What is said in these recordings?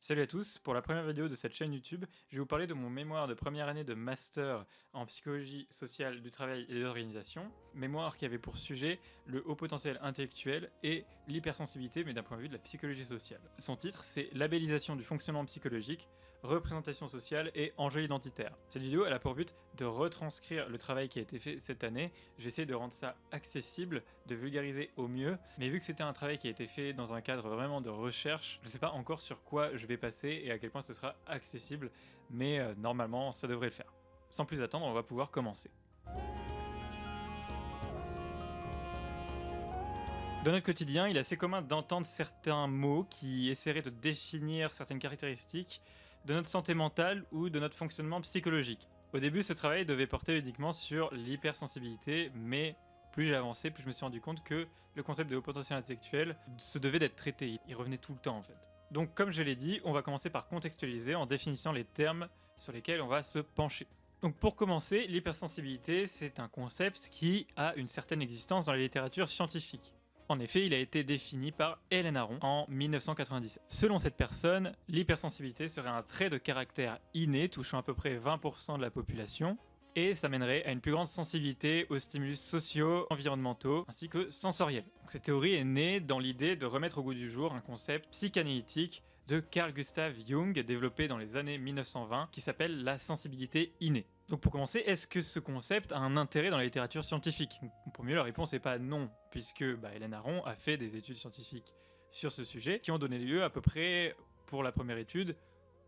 Salut à tous, pour la première vidéo de cette chaîne YouTube, je vais vous parler de mon mémoire de première année de master en psychologie sociale du travail et de l'organisation, mémoire qui avait pour sujet le haut potentiel intellectuel et l'hypersensibilité mais d'un point de vue de la psychologie sociale. Son titre c'est Labellisation du fonctionnement psychologique, représentation sociale et enjeux identitaires. Cette vidéo elle a pour but de retranscrire le travail qui a été fait cette année, je vais essayer de rendre ça accessible, de vulgariser au mieux, mais vu que c'était un travail qui a été fait dans un cadre vraiment de recherche, je ne sais pas encore sur quoi je vais passer et à quel point ce sera accessible, mais normalement ça devrait le faire. Sans plus attendre, on va pouvoir commencer. Dans notre quotidien, il est assez commun d'entendre certains mots qui essaieraient de définir certaines caractéristiques de notre santé mentale ou de notre fonctionnement psychologique. Au début, ce travail devait porter uniquement sur l'hypersensibilité, mais plus j'ai avancé, plus je me suis rendu compte que le concept de haut potentiel intellectuel se devait d'être traité, il revenait tout le temps en fait. Donc comme je l'ai dit, on va commencer par contextualiser en définissant les termes sur lesquels on va se pencher. Donc pour commencer, l'hypersensibilité, c'est un concept qui a une certaine existence dans la littérature scientifique. En effet, il a été défini par Hélène Aron en 1997. Selon cette personne, l'hypersensibilité serait un trait de caractère inné touchant à peu près 20% de la population, et ça mènerait à une plus grande sensibilité aux stimulus sociaux, environnementaux, ainsi que sensoriels. Donc, cette théorie est née dans l'idée de remettre au goût du jour un concept psychanalytique de Carl Gustav Jung, développé dans les années 1920, qui s'appelle la sensibilité innée. Donc pour commencer, est-ce que ce concept a un intérêt dans la littérature scientifique? Pour mieux, la réponse n'est pas non, puisque Hélène Aron a fait des études scientifiques sur ce sujet, qui ont donné lieu à peu près, pour la première étude,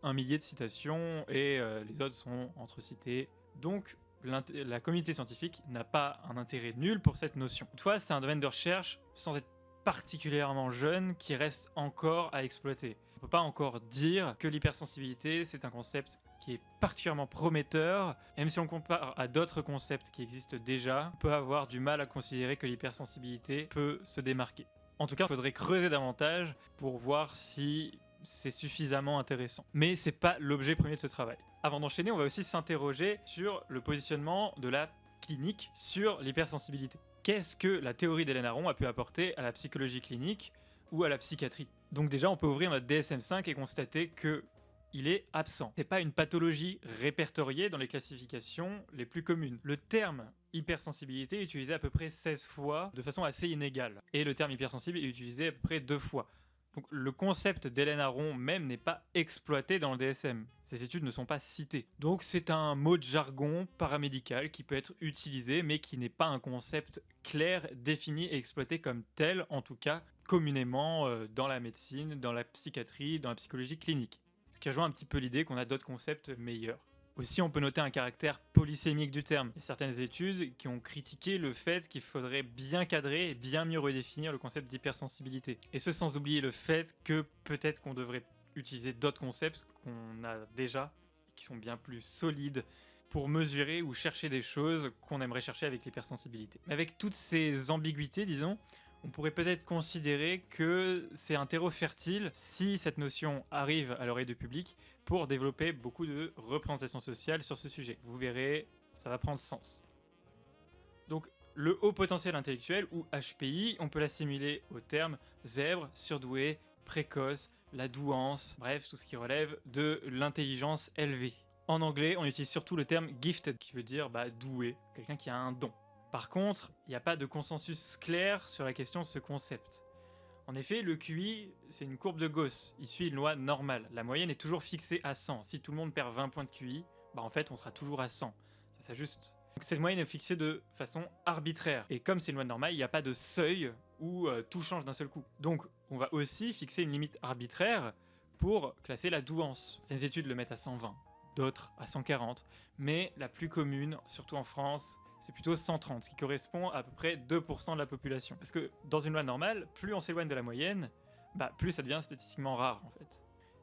1 millier de citations, et les autres sont entre-cités. Donc la communauté scientifique n'a pas un intérêt nul pour cette notion. Toutefois, c'est un domaine de recherche, sans être particulièrement jeune, qui reste encore à exploiter. On peut pas encore dire que l'hypersensibilité c'est un concept qui est particulièrement prometteur, et même si on compare à d'autres concepts qui existent déjà, on peut avoir du mal à considérer que l'hypersensibilité peut se démarquer. En tout cas, il faudrait creuser davantage pour voir si c'est suffisamment intéressant. Mais c'est pas l'objet premier de ce travail. Avant d'enchaîner, on va aussi s'interroger sur le positionnement de la clinique sur l'hypersensibilité. Qu'est-ce que la théorie d'Hélène Aron a pu apporter à la psychologie clinique ou à la psychiatrie? Donc déjà, on peut ouvrir notre DSM-5 et constater que il est absent. C'est pas une pathologie répertoriée dans les classifications les plus communes. Le terme hypersensibilité est utilisé à peu près 16 fois de façon assez inégale. Et le terme hypersensible est utilisé à peu près 2 fois. Donc le concept d'Hélène Aron même n'est pas exploité dans le DSM. Ces études ne sont pas citées. Donc c'est un mot de jargon paramédical qui peut être utilisé mais qui n'est pas un concept clair, défini et exploité comme tel, en tout cas communément dans la médecine, dans la psychiatrie, dans la psychologie clinique. Ce qui rejoint un petit peu l'idée qu'on a d'autres concepts meilleurs. Aussi, on peut noter un caractère polysémique du terme. Il y a certaines études qui ont critiqué le fait qu'il faudrait bien cadrer et bien mieux redéfinir le concept d'hypersensibilité. Et ce sans oublier le fait que peut-être qu'on devrait utiliser d'autres concepts qu'on a déjà, qui sont bien plus solides, pour mesurer ou chercher des choses qu'on aimerait chercher avec l'hypersensibilité. Mais avec toutes ces ambiguïtés, disons, on pourrait peut-être considérer que c'est un terreau fertile si cette notion arrive à l'oreille du public pour développer beaucoup de représentations sociales sur ce sujet. Vous verrez, ça va prendre sens. Donc le haut potentiel intellectuel, ou HPI, on peut l'assimiler au terme zèbre, surdoué, précoce, la douance, bref, tout ce qui relève de l'intelligence élevée. En anglais, on utilise surtout le terme gifted, qui veut dire doué, quelqu'un qui a un don. Par contre, il n'y a pas de consensus clair sur la question de ce concept. En effet, le QI, c'est une courbe de Gauss, il suit une loi normale. La moyenne est toujours fixée à 100. Si tout le monde perd 20 points de QI, en fait, on sera toujours à 100. Ça s'ajuste. Donc cette moyenne est fixée de façon arbitraire. Et comme c'est une loi normale, il n'y a pas de seuil où tout change d'un seul coup. Donc, on va aussi fixer une limite arbitraire pour classer la douance. Certaines études le mettent à 120, d'autres à 140. Mais la plus commune, surtout en France, c'est plutôt 130, ce qui correspond à peu près 2% de la population. Parce que dans une loi normale, plus on s'éloigne de la moyenne, plus ça devient statistiquement rare en fait.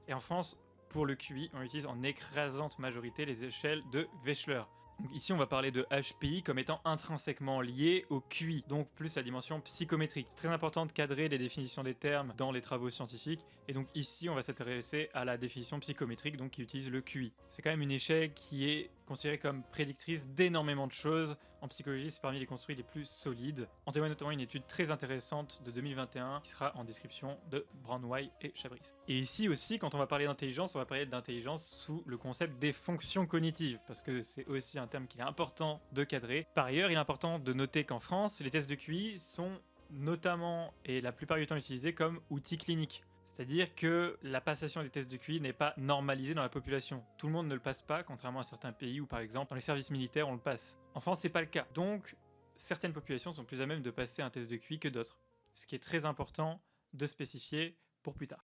Et en France, pour le QI, on utilise en écrasante majorité les échelles de Wechsler. Donc ici, on va parler de HPI comme étant intrinsèquement lié au QI, donc plus la dimension psychométrique. C'est très important de cadrer les définitions des termes dans les travaux scientifiques, et donc ici, on va s'intéresser à la définition psychométrique, donc qui utilise le QI. C'est quand même une échelle qui est considérée comme prédictrice d'énormément de choses en psychologie, c'est parmi les construits les plus solides. En témoigne notamment une étude très intéressante de 2021 qui sera en description de Brandweiss et Chabris. Et ici aussi, quand on va parler d'intelligence, on va parler d'intelligence sous le concept des fonctions cognitives, parce que c'est aussi un terme qu'il est important de cadrer. Par ailleurs, il est important de noter qu'en France, les tests de QI sont notamment et la plupart du temps utilisés comme outils cliniques. C'est-à-dire que la passation des tests de QI n'est pas normalisée dans la population. Tout le monde ne le passe pas, contrairement à certains pays où, par exemple, dans les services militaires, on le passe. En France, c'est pas le cas. Donc, certaines populations sont plus à même de passer un test de QI que d'autres. Ce qui est très important de spécifier pour plus tard.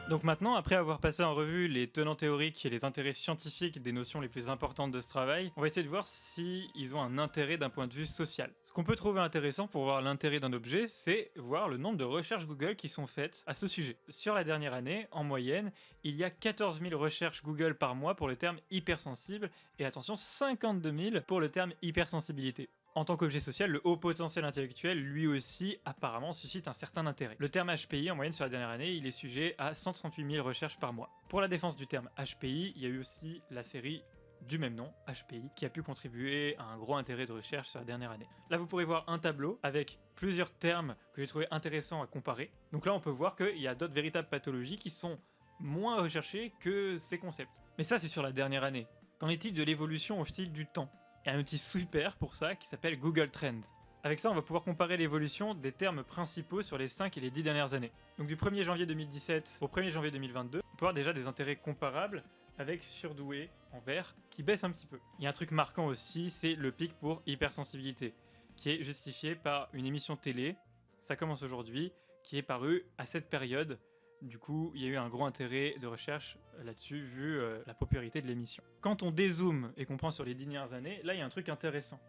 Donc maintenant, après avoir passé en revue les tenants théoriques et les intérêts scientifiques des notions les plus importantes de ce travail, on va essayer de voir s'ils ont un intérêt d'un point de vue social. Ce qu'on peut trouver intéressant pour voir l'intérêt d'un objet, c'est voir le nombre de recherches Google qui sont faites à ce sujet. Sur la dernière année, en moyenne, il y a 14 000 recherches Google par mois pour le terme hypersensible, et attention, 52 000 pour le terme hypersensibilité. En tant qu'objet social, le haut potentiel intellectuel, lui aussi, apparemment, suscite un certain intérêt. Le terme HPI, en moyenne sur la dernière année, il est sujet à 138 000 recherches par mois. Pour la défense du terme HPI, il y a eu aussi la série du même nom, HPI, qui a pu contribuer à un gros intérêt de recherche sur la dernière année. Là, vous pourrez voir un tableau avec plusieurs termes que j'ai trouvé intéressants à comparer. Donc là, on peut voir qu'il y a d'autres véritables pathologies qui sont moins recherchées que ces concepts. Mais ça, c'est sur la dernière année. Qu'en est-il de l'évolution au fil du temps ? Il y a un outil super pour ça qui s'appelle Google Trends. Avec ça, on va pouvoir comparer l'évolution des termes principaux sur les 5 et les 10 dernières années. Donc du 1er janvier 2017 au 1er janvier 2022, on peut voir déjà des intérêts comparables avec surdoué en vert qui baisse un petit peu. Il y a un truc marquant aussi, c'est le pic pour hypersensibilité, qui est justifié par une émission télé, ça commence aujourd'hui, qui est parue à cette période. Du coup, il y a eu un gros intérêt de recherche là-dessus, vu la popularité de l'émission. Quand on dézoome et qu'on prend sur les 10 dernières années, là, il y a un truc intéressant.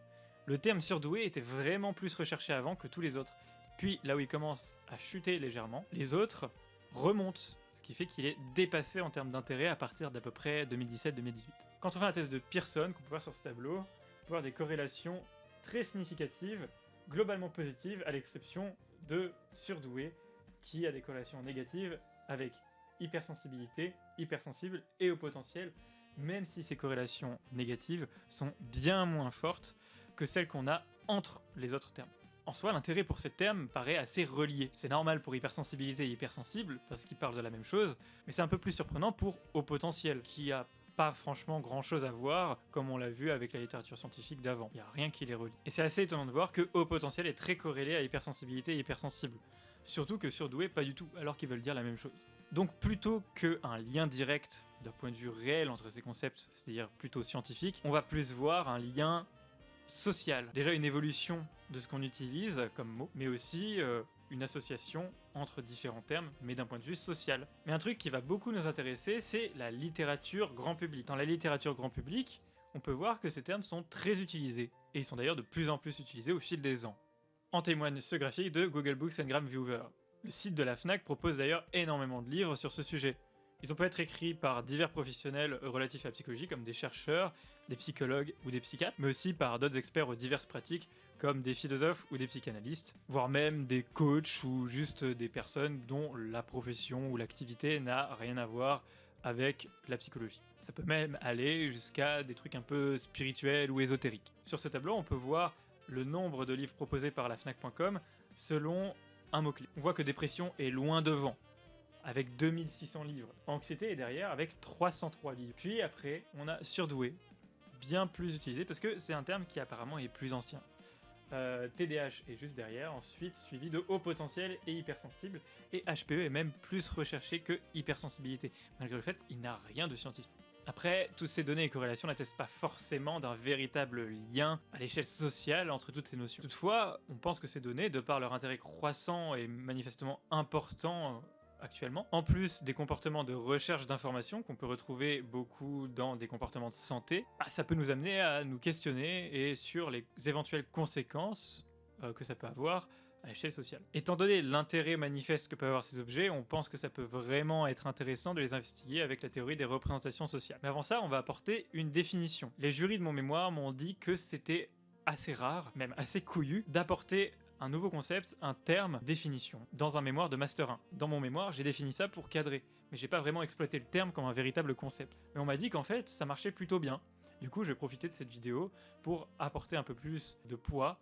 Le terme surdoué était vraiment plus recherché avant que tous les autres. Puis, là où il commence à chuter légèrement, les autres remontent, ce qui fait qu'il est dépassé en termes d'intérêt à partir d'à peu près 2017-2018. Quand on fait un test de Pearson, qu'on peut voir sur ce tableau, on peut voir des corrélations très significatives, globalement positives, à l'exception de surdoué, qui a des corrélations négatives avec hypersensibilité, hypersensible et au potentiel, même si ces corrélations négatives sont bien moins fortes que celles qu'on a entre les autres termes. En soi, l'intérêt pour ces termes paraît assez relié. C'est normal pour hypersensibilité et hypersensible, parce qu'ils parlent de la même chose, mais c'est un peu plus surprenant pour haut potentiel, qui a pas franchement grand chose à voir, comme on l'a vu avec la littérature scientifique d'avant. Il n'y a rien qui les relie. Et c'est assez étonnant de voir que haut potentiel est très corrélé à hypersensibilité et hypersensible. Surtout que surdoué, pas du tout, alors qu'ils veulent dire la même chose. Donc plutôt qu'un lien direct d'un point de vue réel entre ces concepts, c'est-à-dire plutôt scientifique, on va plus voir un lien social. Déjà une évolution de ce qu'on utilise comme mot, mais aussi une association entre différents termes, mais d'un point de vue social. Mais un truc qui va beaucoup nous intéresser, c'est la littérature grand public. Dans la littérature grand public, on peut voir que ces termes sont très utilisés, et ils sont d'ailleurs de plus en plus utilisés au fil des ans. En témoigne ce graphique de Google Books and Gramviewer. Le site de la FNAC propose d'ailleurs énormément de livres sur ce sujet. Ils ont pu être écrits par divers professionnels relatifs à la psychologie, comme des chercheurs, des psychologues ou des psychiatres, mais aussi par d'autres experts aux diverses pratiques, comme des philosophes ou des psychanalystes, voire même des coachs ou juste des personnes dont la profession ou l'activité n'a rien à voir avec la psychologie. Ça peut même aller jusqu'à des trucs un peu spirituels ou ésotériques. Sur ce tableau, on peut voir le nombre de livres proposés par la Fnac.com selon un mot-clé. On voit que dépression est loin devant, avec 2600 livres. Anxiété est derrière, avec 303 livres. Puis après, on a surdoué, bien plus utilisé, parce que c'est un terme qui apparemment est plus ancien. TDAH est juste derrière, ensuite suivi de haut potentiel et hypersensible, et HPE est même plus recherché que hypersensibilité, malgré le fait qu'il n'a rien de scientifique. Après, toutes ces données et corrélations n'attestent pas forcément d'un véritable lien à l'échelle sociale entre toutes ces notions. Toutefois, on pense que ces données, de par leur intérêt croissant et manifestement important actuellement, en plus des comportements de recherche d'informations qu'on peut retrouver beaucoup dans des comportements de santé, ça peut nous amener à nous questionner et sur les éventuelles conséquences que ça peut avoir à l'échelle sociale. Étant donné l'intérêt manifeste que peuvent avoir ces objets, on pense que ça peut vraiment être intéressant de les investiguer avec la théorie des représentations sociales. Mais avant ça, on va apporter une définition. Les jurys de mon mémoire m'ont dit que c'était assez rare, même assez couillu, d'apporter un nouveau concept, un terme, définition, dans un mémoire de Master 1. Dans mon mémoire, j'ai défini ça pour cadrer, mais j'ai pas vraiment exploité le terme comme un véritable concept. Mais on m'a dit qu'en fait, ça marchait plutôt bien. Du coup, je vais profiter de cette vidéo pour apporter un peu plus de poids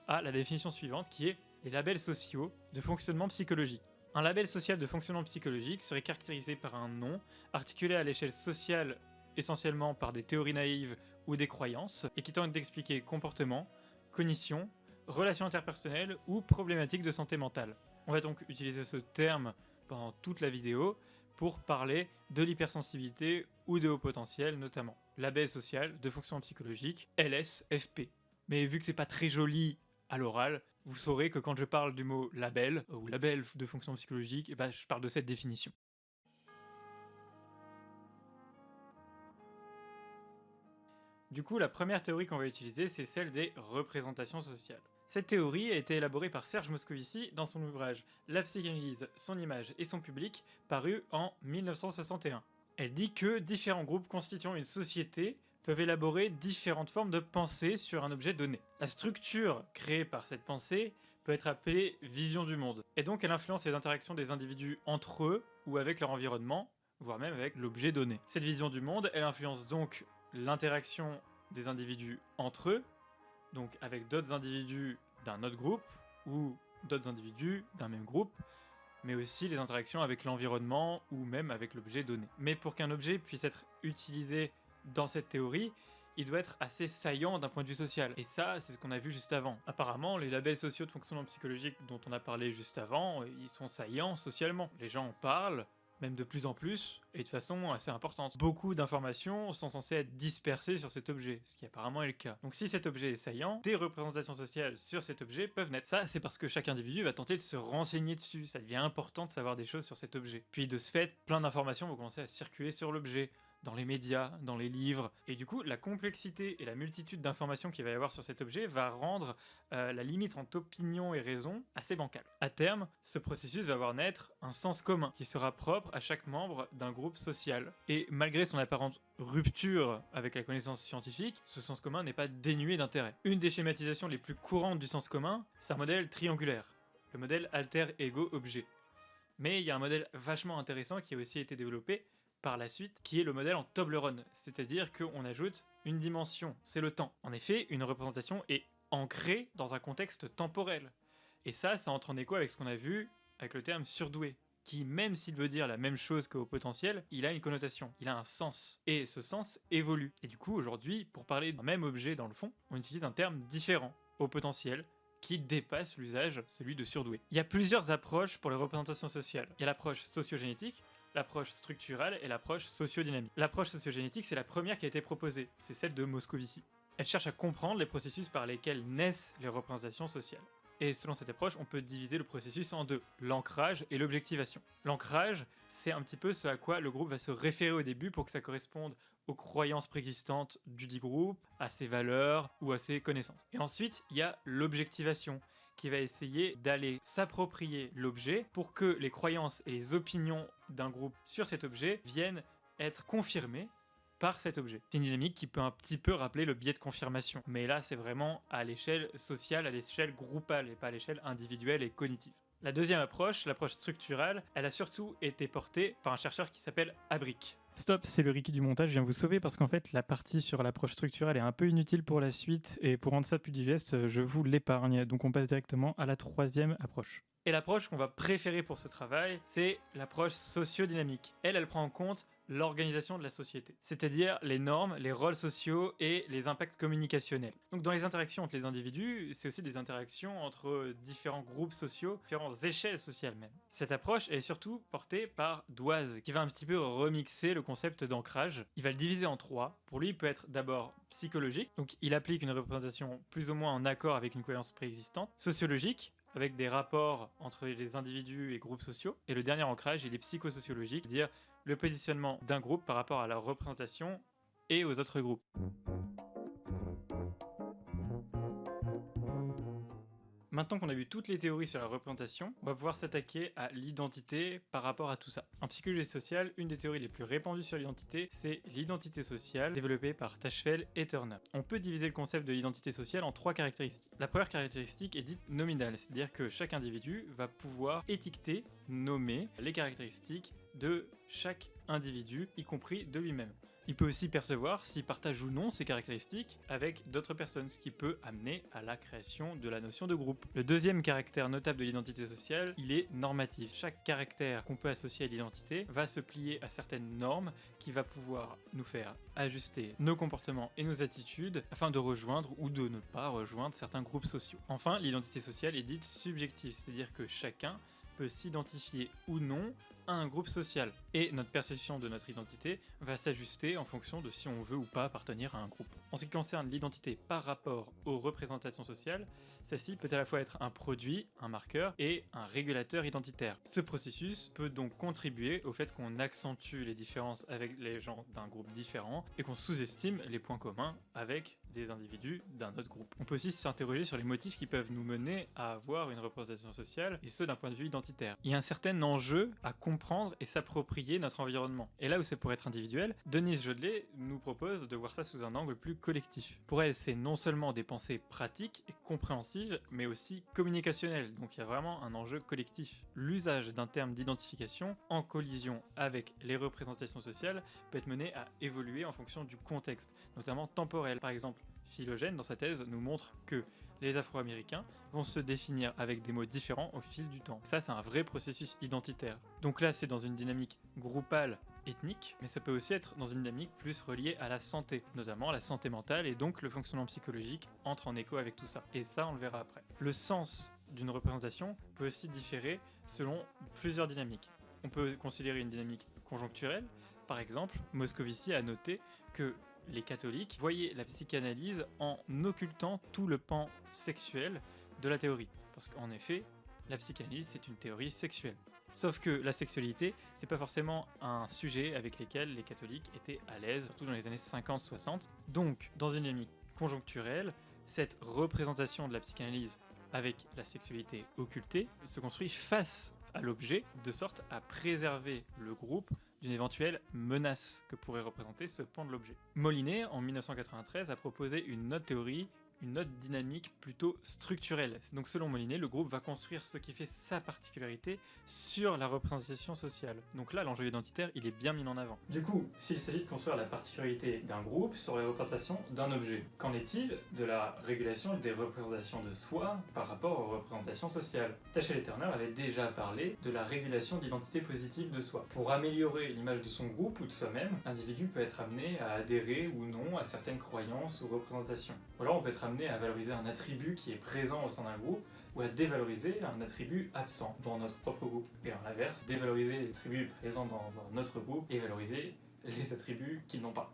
à la définition suivante, qui est les labels sociaux de fonctionnement psychologique. Un label social de fonctionnement psychologique serait caractérisé par un nom, articulé à l'échelle sociale essentiellement par des théories naïves ou des croyances, et qui tente d'expliquer comportement, cognition, relations interpersonnelles ou problématiques de santé mentale. On va donc utiliser ce terme pendant toute la vidéo pour parler de l'hypersensibilité ou de haut potentiel notamment. Label social de fonctionnement psychologique, LSFP. Mais vu que c'est pas très joli à l'oral, vous saurez que quand je parle du mot label, ou label de fonctionnement psychologique, je parle de cette définition. Du coup, la première théorie qu'on va utiliser, c'est celle des représentations sociales. Cette théorie a été élaborée par Serge Moscovici dans son ouvrage La psychanalyse, son image et son public, paru en 1961. Elle dit que différents groupes constituant une société peuvent élaborer différentes formes de pensée sur un objet donné. La structure créée par cette pensée peut être appelée vision du monde, et donc elle influence les interactions des individus entre eux ou avec leur environnement, voire même avec l'objet donné. Cette vision du monde, elle influence donc l'interaction des individus entre eux, donc avec d'autres individus d'un autre groupe, ou d'autres individus d'un même groupe, mais aussi les interactions avec l'environnement ou même avec l'objet donné. Mais pour qu'un objet puisse être utilisé dans cette théorie, il doit être assez saillant d'un point de vue social. Et ça, c'est ce qu'on a vu juste avant. Apparemment, les labels sociaux de fonctionnement psychologique dont on a parlé juste avant, ils sont saillants socialement. Les gens en parlent, même de plus en plus, et de façon assez importante. Beaucoup d'informations sont censées être dispersées sur cet objet, ce qui apparemment est le cas. Donc si cet objet est saillant, des représentations sociales sur cet objet peuvent naître. Ça, c'est parce que chaque individu va tenter de se renseigner dessus, ça devient important de savoir des choses sur cet objet. Puis de ce fait, plein d'informations vont commencer à circuler sur l'objet, dans les médias, dans les livres, et du coup, la complexité et la multitude d'informations qu'il va y avoir sur cet objet va rendre la limite entre opinion et raison assez bancale. À terme, ce processus va voir naître un sens commun qui sera propre à chaque membre d'un groupe social. Et malgré son apparente rupture avec la connaissance scientifique, ce sens commun n'est pas dénué d'intérêt. Une des schématisations les plus courantes du sens commun, c'est un modèle triangulaire, le modèle alter-ego-objet. Mais il y a un modèle vachement intéressant qui a aussi été développé par la suite, qui est le modèle en Toblerone, c'est-à-dire qu'on ajoute une dimension, c'est le temps. En effet, une représentation est ancrée dans un contexte temporel. Et ça entre en écho avec ce qu'on a vu avec le terme surdoué, qui, même s'il veut dire la même chose qu'au potentiel, il a une connotation, il a un sens. Et ce sens évolue. Et du coup, aujourd'hui, pour parler d'un même objet dans le fond, on utilise un terme différent, au potentiel, qui dépasse l'usage, celui de surdoué. Il y a plusieurs approches pour les représentations sociales. Il y a l'approche sociogénétique, l'approche structurale et l'approche sociodynamique. L'approche sociogénétique, c'est la première qui a été proposée, c'est celle de Moscovici. Elle cherche à comprendre les processus par lesquels naissent les représentations sociales. Et selon cette approche, on peut diviser le processus en deux, l'ancrage et l'objectivation. L'ancrage, c'est un petit peu ce à quoi le groupe va se référer au début pour que ça corresponde aux croyances préexistantes du dit groupe, à ses valeurs ou à ses connaissances. Et ensuite, il y a l'objectivation, qui va essayer d'aller s'approprier l'objet pour que les croyances et les opinions d'un groupe sur cet objet viennent être confirmées par cet objet. C'est une dynamique qui peut un petit peu rappeler le biais de confirmation, mais là c'est vraiment à l'échelle sociale, à l'échelle groupale et pas à l'échelle individuelle et cognitive. La deuxième approche, l'approche structurale, elle a surtout été portée par un chercheur qui s'appelle Abric. Stop, c'est le Ricky du montage, je viens vous sauver parce qu'en fait la partie sur l'approche structurelle est un peu inutile pour la suite et pour rendre ça plus digeste, je vous l'épargne. Donc on passe directement à la troisième approche. Et l'approche qu'on va préférer pour ce travail, c'est l'approche sociodynamique. Elle prend en compte l'organisation de la société, c'est-à-dire les normes, les rôles sociaux et les impacts communicationnels. Donc dans les interactions entre les individus, c'est aussi des interactions entre différents groupes sociaux, différentes échelles sociales même. Cette approche est surtout portée par Doise, qui va un petit peu remixer le concept d'ancrage. Il va le diviser en trois. Pour lui, il peut être d'abord psychologique, donc il applique une représentation plus ou moins en accord avec une croyance préexistante, sociologique, avec des rapports entre les individus et groupes sociaux. Et le dernier ancrage, il est psychosociologique, c'est-à-dire le positionnement d'un groupe par rapport à la représentation et aux autres groupes. Maintenant qu'on a vu toutes les théories sur la représentation, on va pouvoir s'attaquer à l'identité par rapport à tout ça. En psychologie sociale, une des théories les plus répandues sur l'identité, c'est l'identité sociale, développée par Tachfel et Turner. On peut diviser le concept de l'identité sociale en 3 caractéristiques. La première caractéristique est dite nominale, c'est-à-dire que chaque individu va pouvoir étiqueter, nommer les caractéristiques de chaque individu, y compris de lui-même. Il peut aussi percevoir s'il partage ou non ses caractéristiques avec d'autres personnes, ce qui peut amener à la création de la notion de groupe. Le deuxième caractère notable de l'identité sociale, il est normatif. Chaque caractère qu'on peut associer à l'identité va se plier à certaines normes qui va pouvoir nous faire ajuster nos comportements et nos attitudes afin de rejoindre ou de ne pas rejoindre certains groupes sociaux. Enfin, l'identité sociale est dite subjective, c'est-à-dire que chacun peut s'identifier ou non à un groupe social. Et notre perception de notre identité va s'ajuster en fonction de si on veut ou pas appartenir à un groupe. En ce qui concerne l'identité par rapport aux représentations sociales, celle-ci peut à la fois être un produit, un marqueur et un régulateur identitaire. Ce processus peut donc contribuer au fait qu'on accentue les différences avec les gens d'un groupe différent et qu'on sous-estime les points communs avec des individus d'un autre groupe. On peut aussi s'interroger sur les motifs qui peuvent nous mener à avoir une représentation sociale, et ce d'un point de vue identitaire. Il y a un certain enjeu à comprendre et s'approprier notre environnement. Et là où c'est pour être individuel, Denise Jodelet nous propose de voir ça sous un angle plus collectif. Pour elle, c'est non seulement des pensées pratiques et compréhensives, mais aussi communicationnelles, donc il y a vraiment un enjeu collectif. L'usage d'un terme d'identification en collision avec les représentations sociales peut être mené à évoluer en fonction du contexte, notamment temporel. Par exemple, Philogène, dans sa thèse, nous montre que les Afro-Américains vont se définir avec des mots différents au fil du temps. Ça, c'est un vrai processus identitaire. Donc là, c'est dans une dynamique groupale, ethnique, mais ça peut aussi être dans une dynamique plus reliée à la santé, notamment la santé mentale, et donc le fonctionnement psychologique entre en écho avec tout ça. Et ça, on le verra après. Le sens d'une représentation peut aussi différer selon plusieurs dynamiques. On peut considérer une dynamique conjoncturelle. Par exemple, Moscovici a noté que les catholiques voyaient la psychanalyse en occultant tout le pan sexuel de la théorie. Parce qu'en effet, la psychanalyse, c'est une théorie sexuelle. Sauf que la sexualité, c'est pas forcément un sujet avec lequel les catholiques étaient à l'aise, surtout dans les années 50-60. Donc, dans une dynamique conjoncturelle, cette représentation de la psychanalyse avec la sexualité occultée se construit face à l'objet, de sorte à préserver le groupe d'une éventuelle menace que pourrait représenter ce pan de l'objet. Molinet, en 1993, a proposé une autre théorie, une autre dynamique plutôt structurelle. Donc selon Molinet, le groupe va construire ce qui fait sa particularité sur la représentation sociale. Donc là, l'enjeu identitaire, il est bien mis en avant. Du coup, s'il s'agit de construire la particularité d'un groupe sur la représentation d'un objet, qu'en est-il de la régulation des représentations de soi par rapport aux représentations sociales? Tachel et Turner avaient déjà parlé de la régulation d'identité positive de soi. Pour améliorer l'image de son groupe ou de soi-même, l'individu peut être amené à adhérer ou non à certaines croyances ou représentations. Ou alors on peut être amené à valoriser un attribut qui est présent au sein d'un groupe ou à dévaloriser un attribut absent dans notre propre groupe. Et en l'inverse, dévaloriser les attributs présents dans notre groupe et valoriser les attributs qu'ils n'ont pas.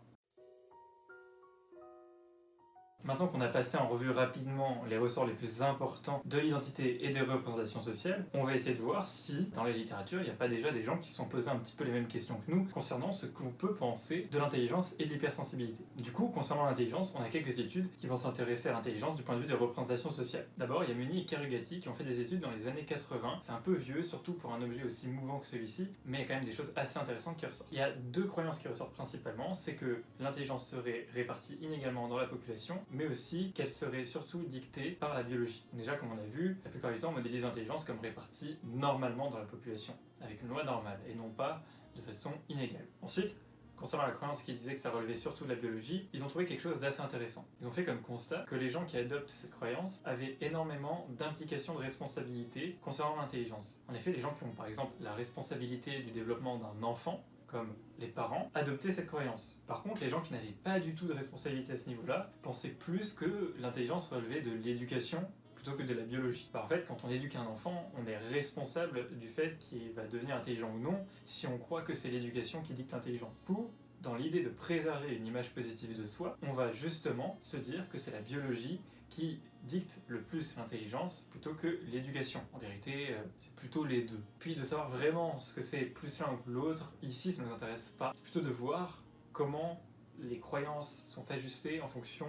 Maintenant qu'on a passé en revue rapidement les ressorts les plus importants de l'identité et des représentations sociales, on va essayer de voir si, dans la littérature, il n'y a pas déjà des gens qui se sont posés un petit peu les mêmes questions que nous concernant ce qu'on peut penser de l'intelligence et de l'hypersensibilité. Du coup, concernant l'intelligence, on a quelques études qui vont s'intéresser à l'intelligence du point de vue des représentations sociales. D'abord, il y a Muni et Karugati qui ont fait des études dans les années 80. C'est un peu vieux, surtout pour un objet aussi mouvant que celui-ci, mais il y a quand même des choses assez intéressantes qui ressortent. Il y a deux croyances qui ressortent principalement, c'est que l'intelligence serait répartie inégalement dans la population, mais aussi qu'elle serait surtout dictée par la biologie. Déjà, comme on a vu, la plupart du temps, on modélise l'intelligence comme répartie normalement dans la population, avec une loi normale, et non pas de façon inégale. Ensuite, concernant la croyance qui disait que ça relevait surtout de la biologie, ils ont trouvé quelque chose d'assez intéressant. Ils ont fait comme constat que les gens qui adoptent cette croyance avaient énormément d'implications de responsabilité concernant l'intelligence. En effet, les gens qui ont par exemple la responsabilité du développement d'un enfant, comme les parents, adoptaient cette croyance. Par contre, les gens qui n'avaient pas du tout de responsabilité à ce niveau-là pensaient plus que l'intelligence relevait de l'éducation plutôt que de la biologie. En fait, quand on éduque un enfant, on est responsable du fait qu'il va devenir intelligent ou non si on croit que c'est l'éducation qui dicte l'intelligence. Ou, dans l'idée de préserver une image positive de soi, on va justement se dire que c'est la biologie qui dicte le plus l'intelligence plutôt que l'éducation. En vérité, c'est plutôt les deux. Puis de savoir vraiment ce que c'est plus l'un ou l'autre, ici ça ne nous intéresse pas. C'est plutôt de voir comment les croyances sont ajustées en fonction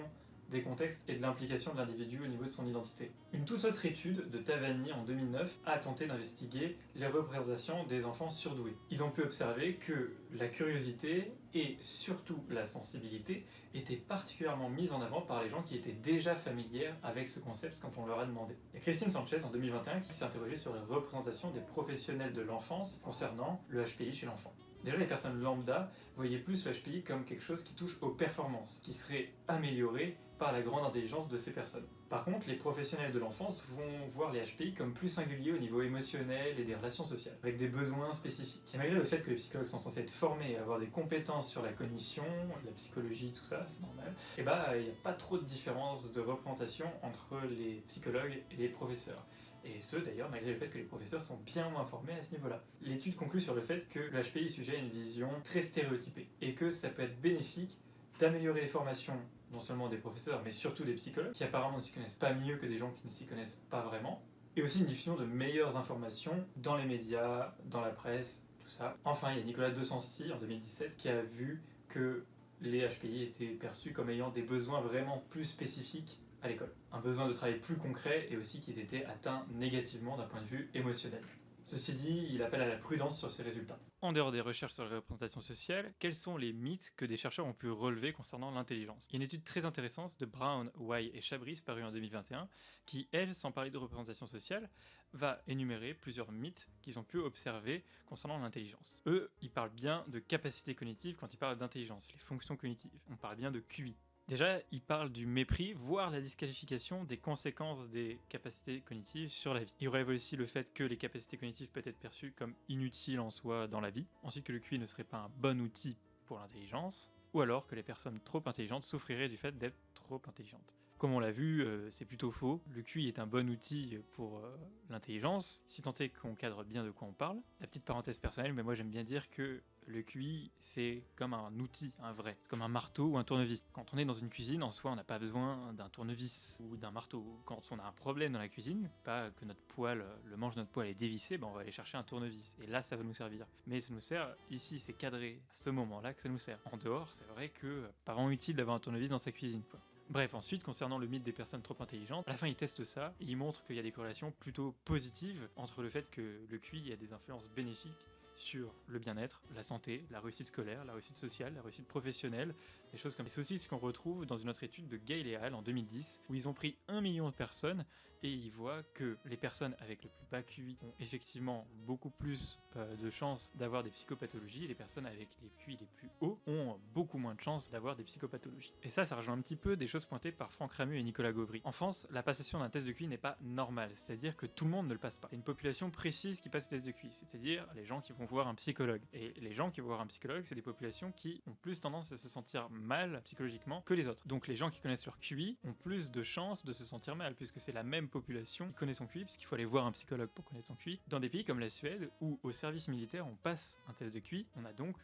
des contextes et de l'implication de l'individu au niveau de son identité. Une toute autre étude de Tavani en 2009 a tenté d'investiguer les représentations des enfants surdoués. Ils ont pu observer que la curiosité et surtout la sensibilité étaient particulièrement mises en avant par les gens qui étaient déjà familières avec ce concept quand on leur a demandé. Il y a Christine Sanchez en 2021 qui s'est interrogée sur les représentations des professionnels de l'enfance concernant le HPI chez l'enfant. Déjà, les personnes lambda voyaient plus le HPI comme quelque chose qui touche aux performances, qui serait amélioré par la grande intelligence de ces personnes. Par contre, les professionnels de l'enfance vont voir les HPI comme plus singuliers au niveau émotionnel et des relations sociales, avec des besoins spécifiques. Et malgré le fait que les psychologues sont censés être formés et avoir des compétences sur la cognition, la psychologie, tout ça, c'est normal, et il n'y a pas trop de différence de représentation entre les psychologues et les professeurs. Et ce d'ailleurs malgré le fait que les professeurs sont bien moins formés à ce niveau-là. L'étude conclut sur le fait que le HPI est sujet à une vision très stéréotypée et que ça peut être bénéfique d'améliorer les formations non seulement des professeurs mais surtout des psychologues qui apparemment ne s'y connaissent pas mieux que des gens qui ne s'y connaissent pas vraiment, et aussi une diffusion de meilleures informations dans les médias, dans la presse, tout ça. Enfin, il y a Nicolas Decency en 2017 qui a vu que les HPI étaient perçus comme ayant des besoins vraiment plus spécifiques à l'école. Un besoin de travail plus concret et aussi qu'ils étaient atteints négativement d'un point de vue émotionnel. Ceci dit, il appelle à la prudence sur ces résultats. En dehors des recherches sur la représentation sociale, quels sont les mythes que des chercheurs ont pu relever concernant l'intelligence? Il y a une étude très intéressante de Brown, Wai et Chabris parue en 2021 qui, elle, sans parler de représentation sociale, va énumérer plusieurs mythes qu'ils ont pu observer concernant l'intelligence. Eux, ils parlent bien de capacité cognitive quand ils parlent d'intelligence, les fonctions cognitives. On parle bien de QI. Déjà, il parle du mépris, voire la disqualification des conséquences des capacités cognitives sur la vie. Il relève aussi le fait que les capacités cognitives peuvent être perçues comme inutiles en soi dans la vie, ensuite que le QI ne serait pas un bon outil pour l'intelligence, ou alors que les personnes trop intelligentes souffriraient du fait d'être trop intelligentes. Comme on l'a vu, c'est plutôt faux. Le QI est un bon outil pour l'intelligence, si tant est qu'on cadre bien de quoi on parle. La petite parenthèse personnelle, mais moi j'aime bien dire que le QI, c'est comme un outil, un vrai. C'est comme un marteau ou un tournevis. Quand on est dans une cuisine, en soi, on n'a pas besoin d'un tournevis ou d'un marteau. Quand on a un problème dans la cuisine, pas que notre poêle, le manche de notre poêle est dévissé, on va aller chercher un tournevis. Et là, ça va nous servir. Mais ça nous sert, ici, c'est cadré à ce moment-là que ça nous sert. En dehors, c'est vrai que pas vraiment utile d'avoir un tournevis dans sa cuisine, quoi. Bref, ensuite, concernant le mythe des personnes trop intelligentes, à la fin, ils testent ça et ils montrent qu'il y a des corrélations plutôt positives entre le fait que le QI a des influences bénéfiques sur le bien-être, la santé, la réussite scolaire, la réussite sociale, la réussite professionnelle, des choses comme ça. C'est aussi ce qu'on retrouve dans une autre étude de Gale et Hall en 2010, où ils ont pris 1 million de personnes et ils voient que les personnes avec le plus bas QI ont effectivement beaucoup plus de chances d'avoir des psychopathologies, et les personnes avec les QI les plus hauts ont beaucoup moins de chances d'avoir des psychopathologies. Et ça rejoint un petit peu des choses pointées par Franck Ramu et Nicolas Gauvry. En France, la passation d'un test de QI n'est pas normale, c'est-à-dire que tout le monde ne le passe pas. C'est une population précise qui passe le test de QI, c'est-à-dire les gens qui vont voir un psychologue. Et les gens qui vont voir un psychologue, c'est des populations qui ont plus tendance à se sentir mal psychologiquement que les autres. Donc les gens qui connaissent leur QI ont plus de chances de se sentir mal, puisque c'est la même population qui connaît son QI, puisqu'il faut aller voir un psychologue pour connaître son QI. Dans des pays comme la Suède, où au service militaire on passe un test de QI, on a donc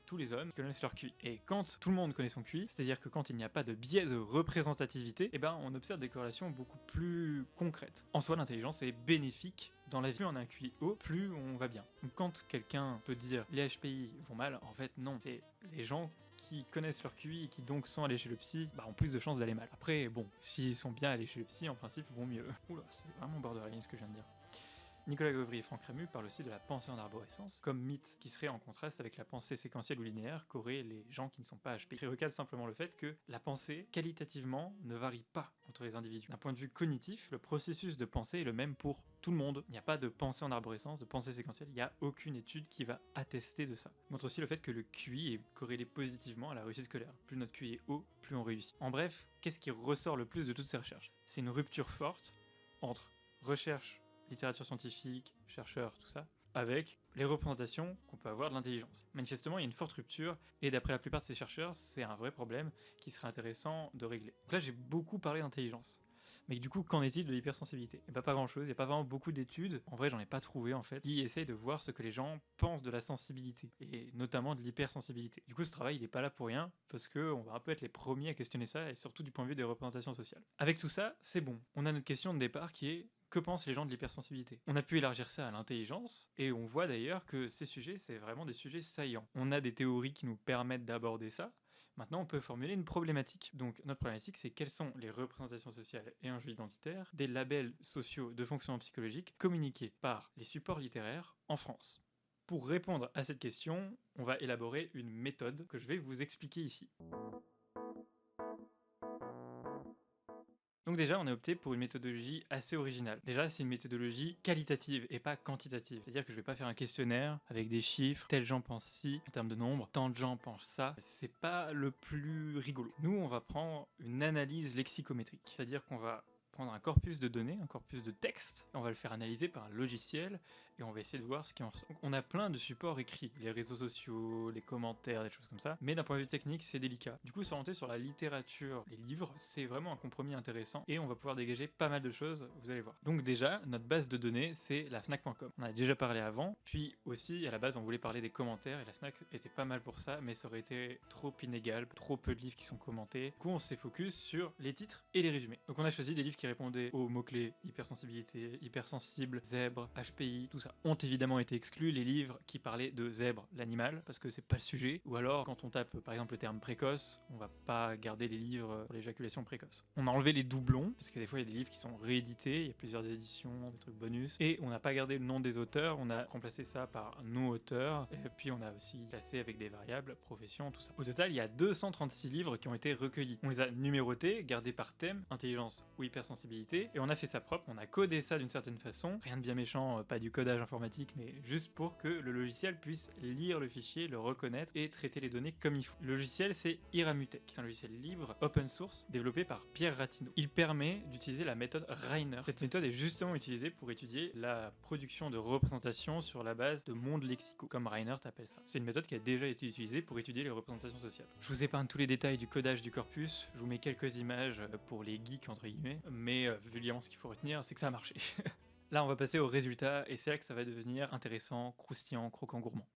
tous les hommes qui connaissent leur QI. Et quand tout le monde connaît son QI, c'est-à-dire que quand il n'y a pas de biais de représentativité, on observe des corrélations beaucoup plus concrètes. En soi, l'intelligence est bénéfique dans la vie. Plus on a un QI haut, plus on va bien. Donc quand quelqu'un peut dire les HPI vont mal, en fait non, c'est les gens qui connaissent leur QI et qui donc sont allés chez le psy, ont plus de chances d'aller mal. Après, s'ils sont bien allés chez le psy, en principe, vont mieux. Oula, c'est vraiment borderline ce que je viens de dire. Nicolas Gauvry et Franck Ramu parlent aussi de la pensée en arborescence comme mythe qui serait en contraste avec la pensée séquentielle ou linéaire qu'auraient les gens qui ne sont pas HPI. Il recadre simplement le fait que la pensée, qualitativement, ne varie pas entre les individus. D'un point de vue cognitif, le processus de pensée est le même pour tout le monde. Il n'y a pas de pensée en arborescence, de pensée séquentielle, il n'y a aucune étude qui va attester de ça. Il montre aussi le fait que le QI est corrélé positivement à la réussite scolaire. Plus notre QI est haut, plus on réussit. En bref, qu'est-ce qui ressort le plus de toutes ces recherches? C'est une rupture forte entre recherche, littérature scientifique, chercheurs, tout ça, avec les représentations qu'on peut avoir de l'intelligence. Manifestement, il y a une forte rupture, et d'après la plupart de ces chercheurs, c'est un vrai problème qui serait intéressant de régler. Donc là, j'ai beaucoup parlé d'intelligence. Mais du coup, qu'en est-il de l'hypersensibilité? Pas grand-chose, il n'y a pas vraiment beaucoup d'études, en vrai j'en ai pas trouvé en fait, qui essayent de voir ce que les gens pensent de la sensibilité, et notamment de l'hypersensibilité. Du coup, ce travail, il est pas là pour rien, parce qu'on va un peu être les premiers à questionner ça, et surtout du point de vue des représentations sociales. Avec tout ça, c'est bon. On a notre question de départ qui est: que pensent les gens de l'hypersensibilité? On a pu élargir ça à l'intelligence, et on voit d'ailleurs que ces sujets, c'est vraiment des sujets saillants. On a des théories qui nous permettent d'aborder ça, Maintenant, on peut formuler une problématique. Donc, notre problématique, c'est quelles sont les représentations sociales et enjeux identitaires des labels sociaux de fonctionnement psychologique communiqués par les supports littéraires en France. Pour répondre à cette question, on va élaborer une méthode que je vais vous expliquer ici. Donc déjà, on a opté pour une méthodologie assez originale. Déjà, c'est une méthodologie qualitative et pas quantitative. C'est-à-dire que je vais pas faire un questionnaire avec des chiffres, tel gens pense ci, en termes de nombre, tant de gens pensent ça. C'est pas le plus rigolo. Nous, on va prendre une analyse lexicométrique. C'est-à-dire qu'on va prendre un corpus de données, un corpus de texte, et on va le faire analyser par un logiciel, et on va essayer de voir ce qui en ressort. On a plein de supports écrits, les réseaux sociaux, les commentaires, des choses comme ça, mais d'un point de vue technique, c'est délicat. Du coup, s'orienter sur la littérature, les livres, c'est vraiment un compromis intéressant, et on va pouvoir dégager pas mal de choses, vous allez voir. Donc déjà, notre base de données, c'est la Fnac.com. On en a déjà parlé avant, puis aussi, à la base, on voulait parler des commentaires, et la Fnac était pas mal pour ça, mais ça aurait été trop inégal, trop peu de livres qui sont commentés. Du coup, on s'est focus sur les titres et les résumés. Donc on a choisi des livres qui répondaient aux mots-clés hypersensibilité, hypersensible, zèbre, HPI, tout ça. Ont évidemment été exclus les livres qui parlaient de zèbre, l'animal, parce que c'est pas le sujet. Ou alors, quand on tape par exemple le terme précoce, on va pas garder les livres pour l'éjaculation précoce. On a enlevé les doublons, parce que des fois il y a des livres qui sont réédités, il y a plusieurs éditions, des trucs bonus. Et on n'a pas gardé le nom des auteurs, on a remplacé ça par non-auteur, et puis on a aussi classé avec des variables, profession, tout ça. Au total, il y a 236 livres qui ont été recueillis. On les a numérotés, gardés par thème, intelligence ou hypersensibilité, et on a fait ça propre, on a codé ça d'une certaine façon, rien de bien méchant, pas du codage informatique, mais juste pour que le logiciel puisse lire le fichier, le reconnaître et traiter les données comme il faut. Le logiciel, c'est Iramutech. C'est un logiciel libre, open source, développé par Pierre Ratino. Il permet d'utiliser la méthode Reiner. Cette méthode est justement utilisée pour étudier la production de représentations sur la base de mondes lexicaux, comme Reiner t'appelle ça. C'est une méthode qui a déjà été utilisée pour étudier les représentations sociales. Je vous épargne tous les détails du codage du corpus, je vous mets quelques images pour les geeks entre guillemets, mais vulgairement ce qu'il faut retenir, c'est que ça a marché. Là, on va passer au résultat, et c'est là que ça va devenir intéressant, croustillant, croquant, gourmand.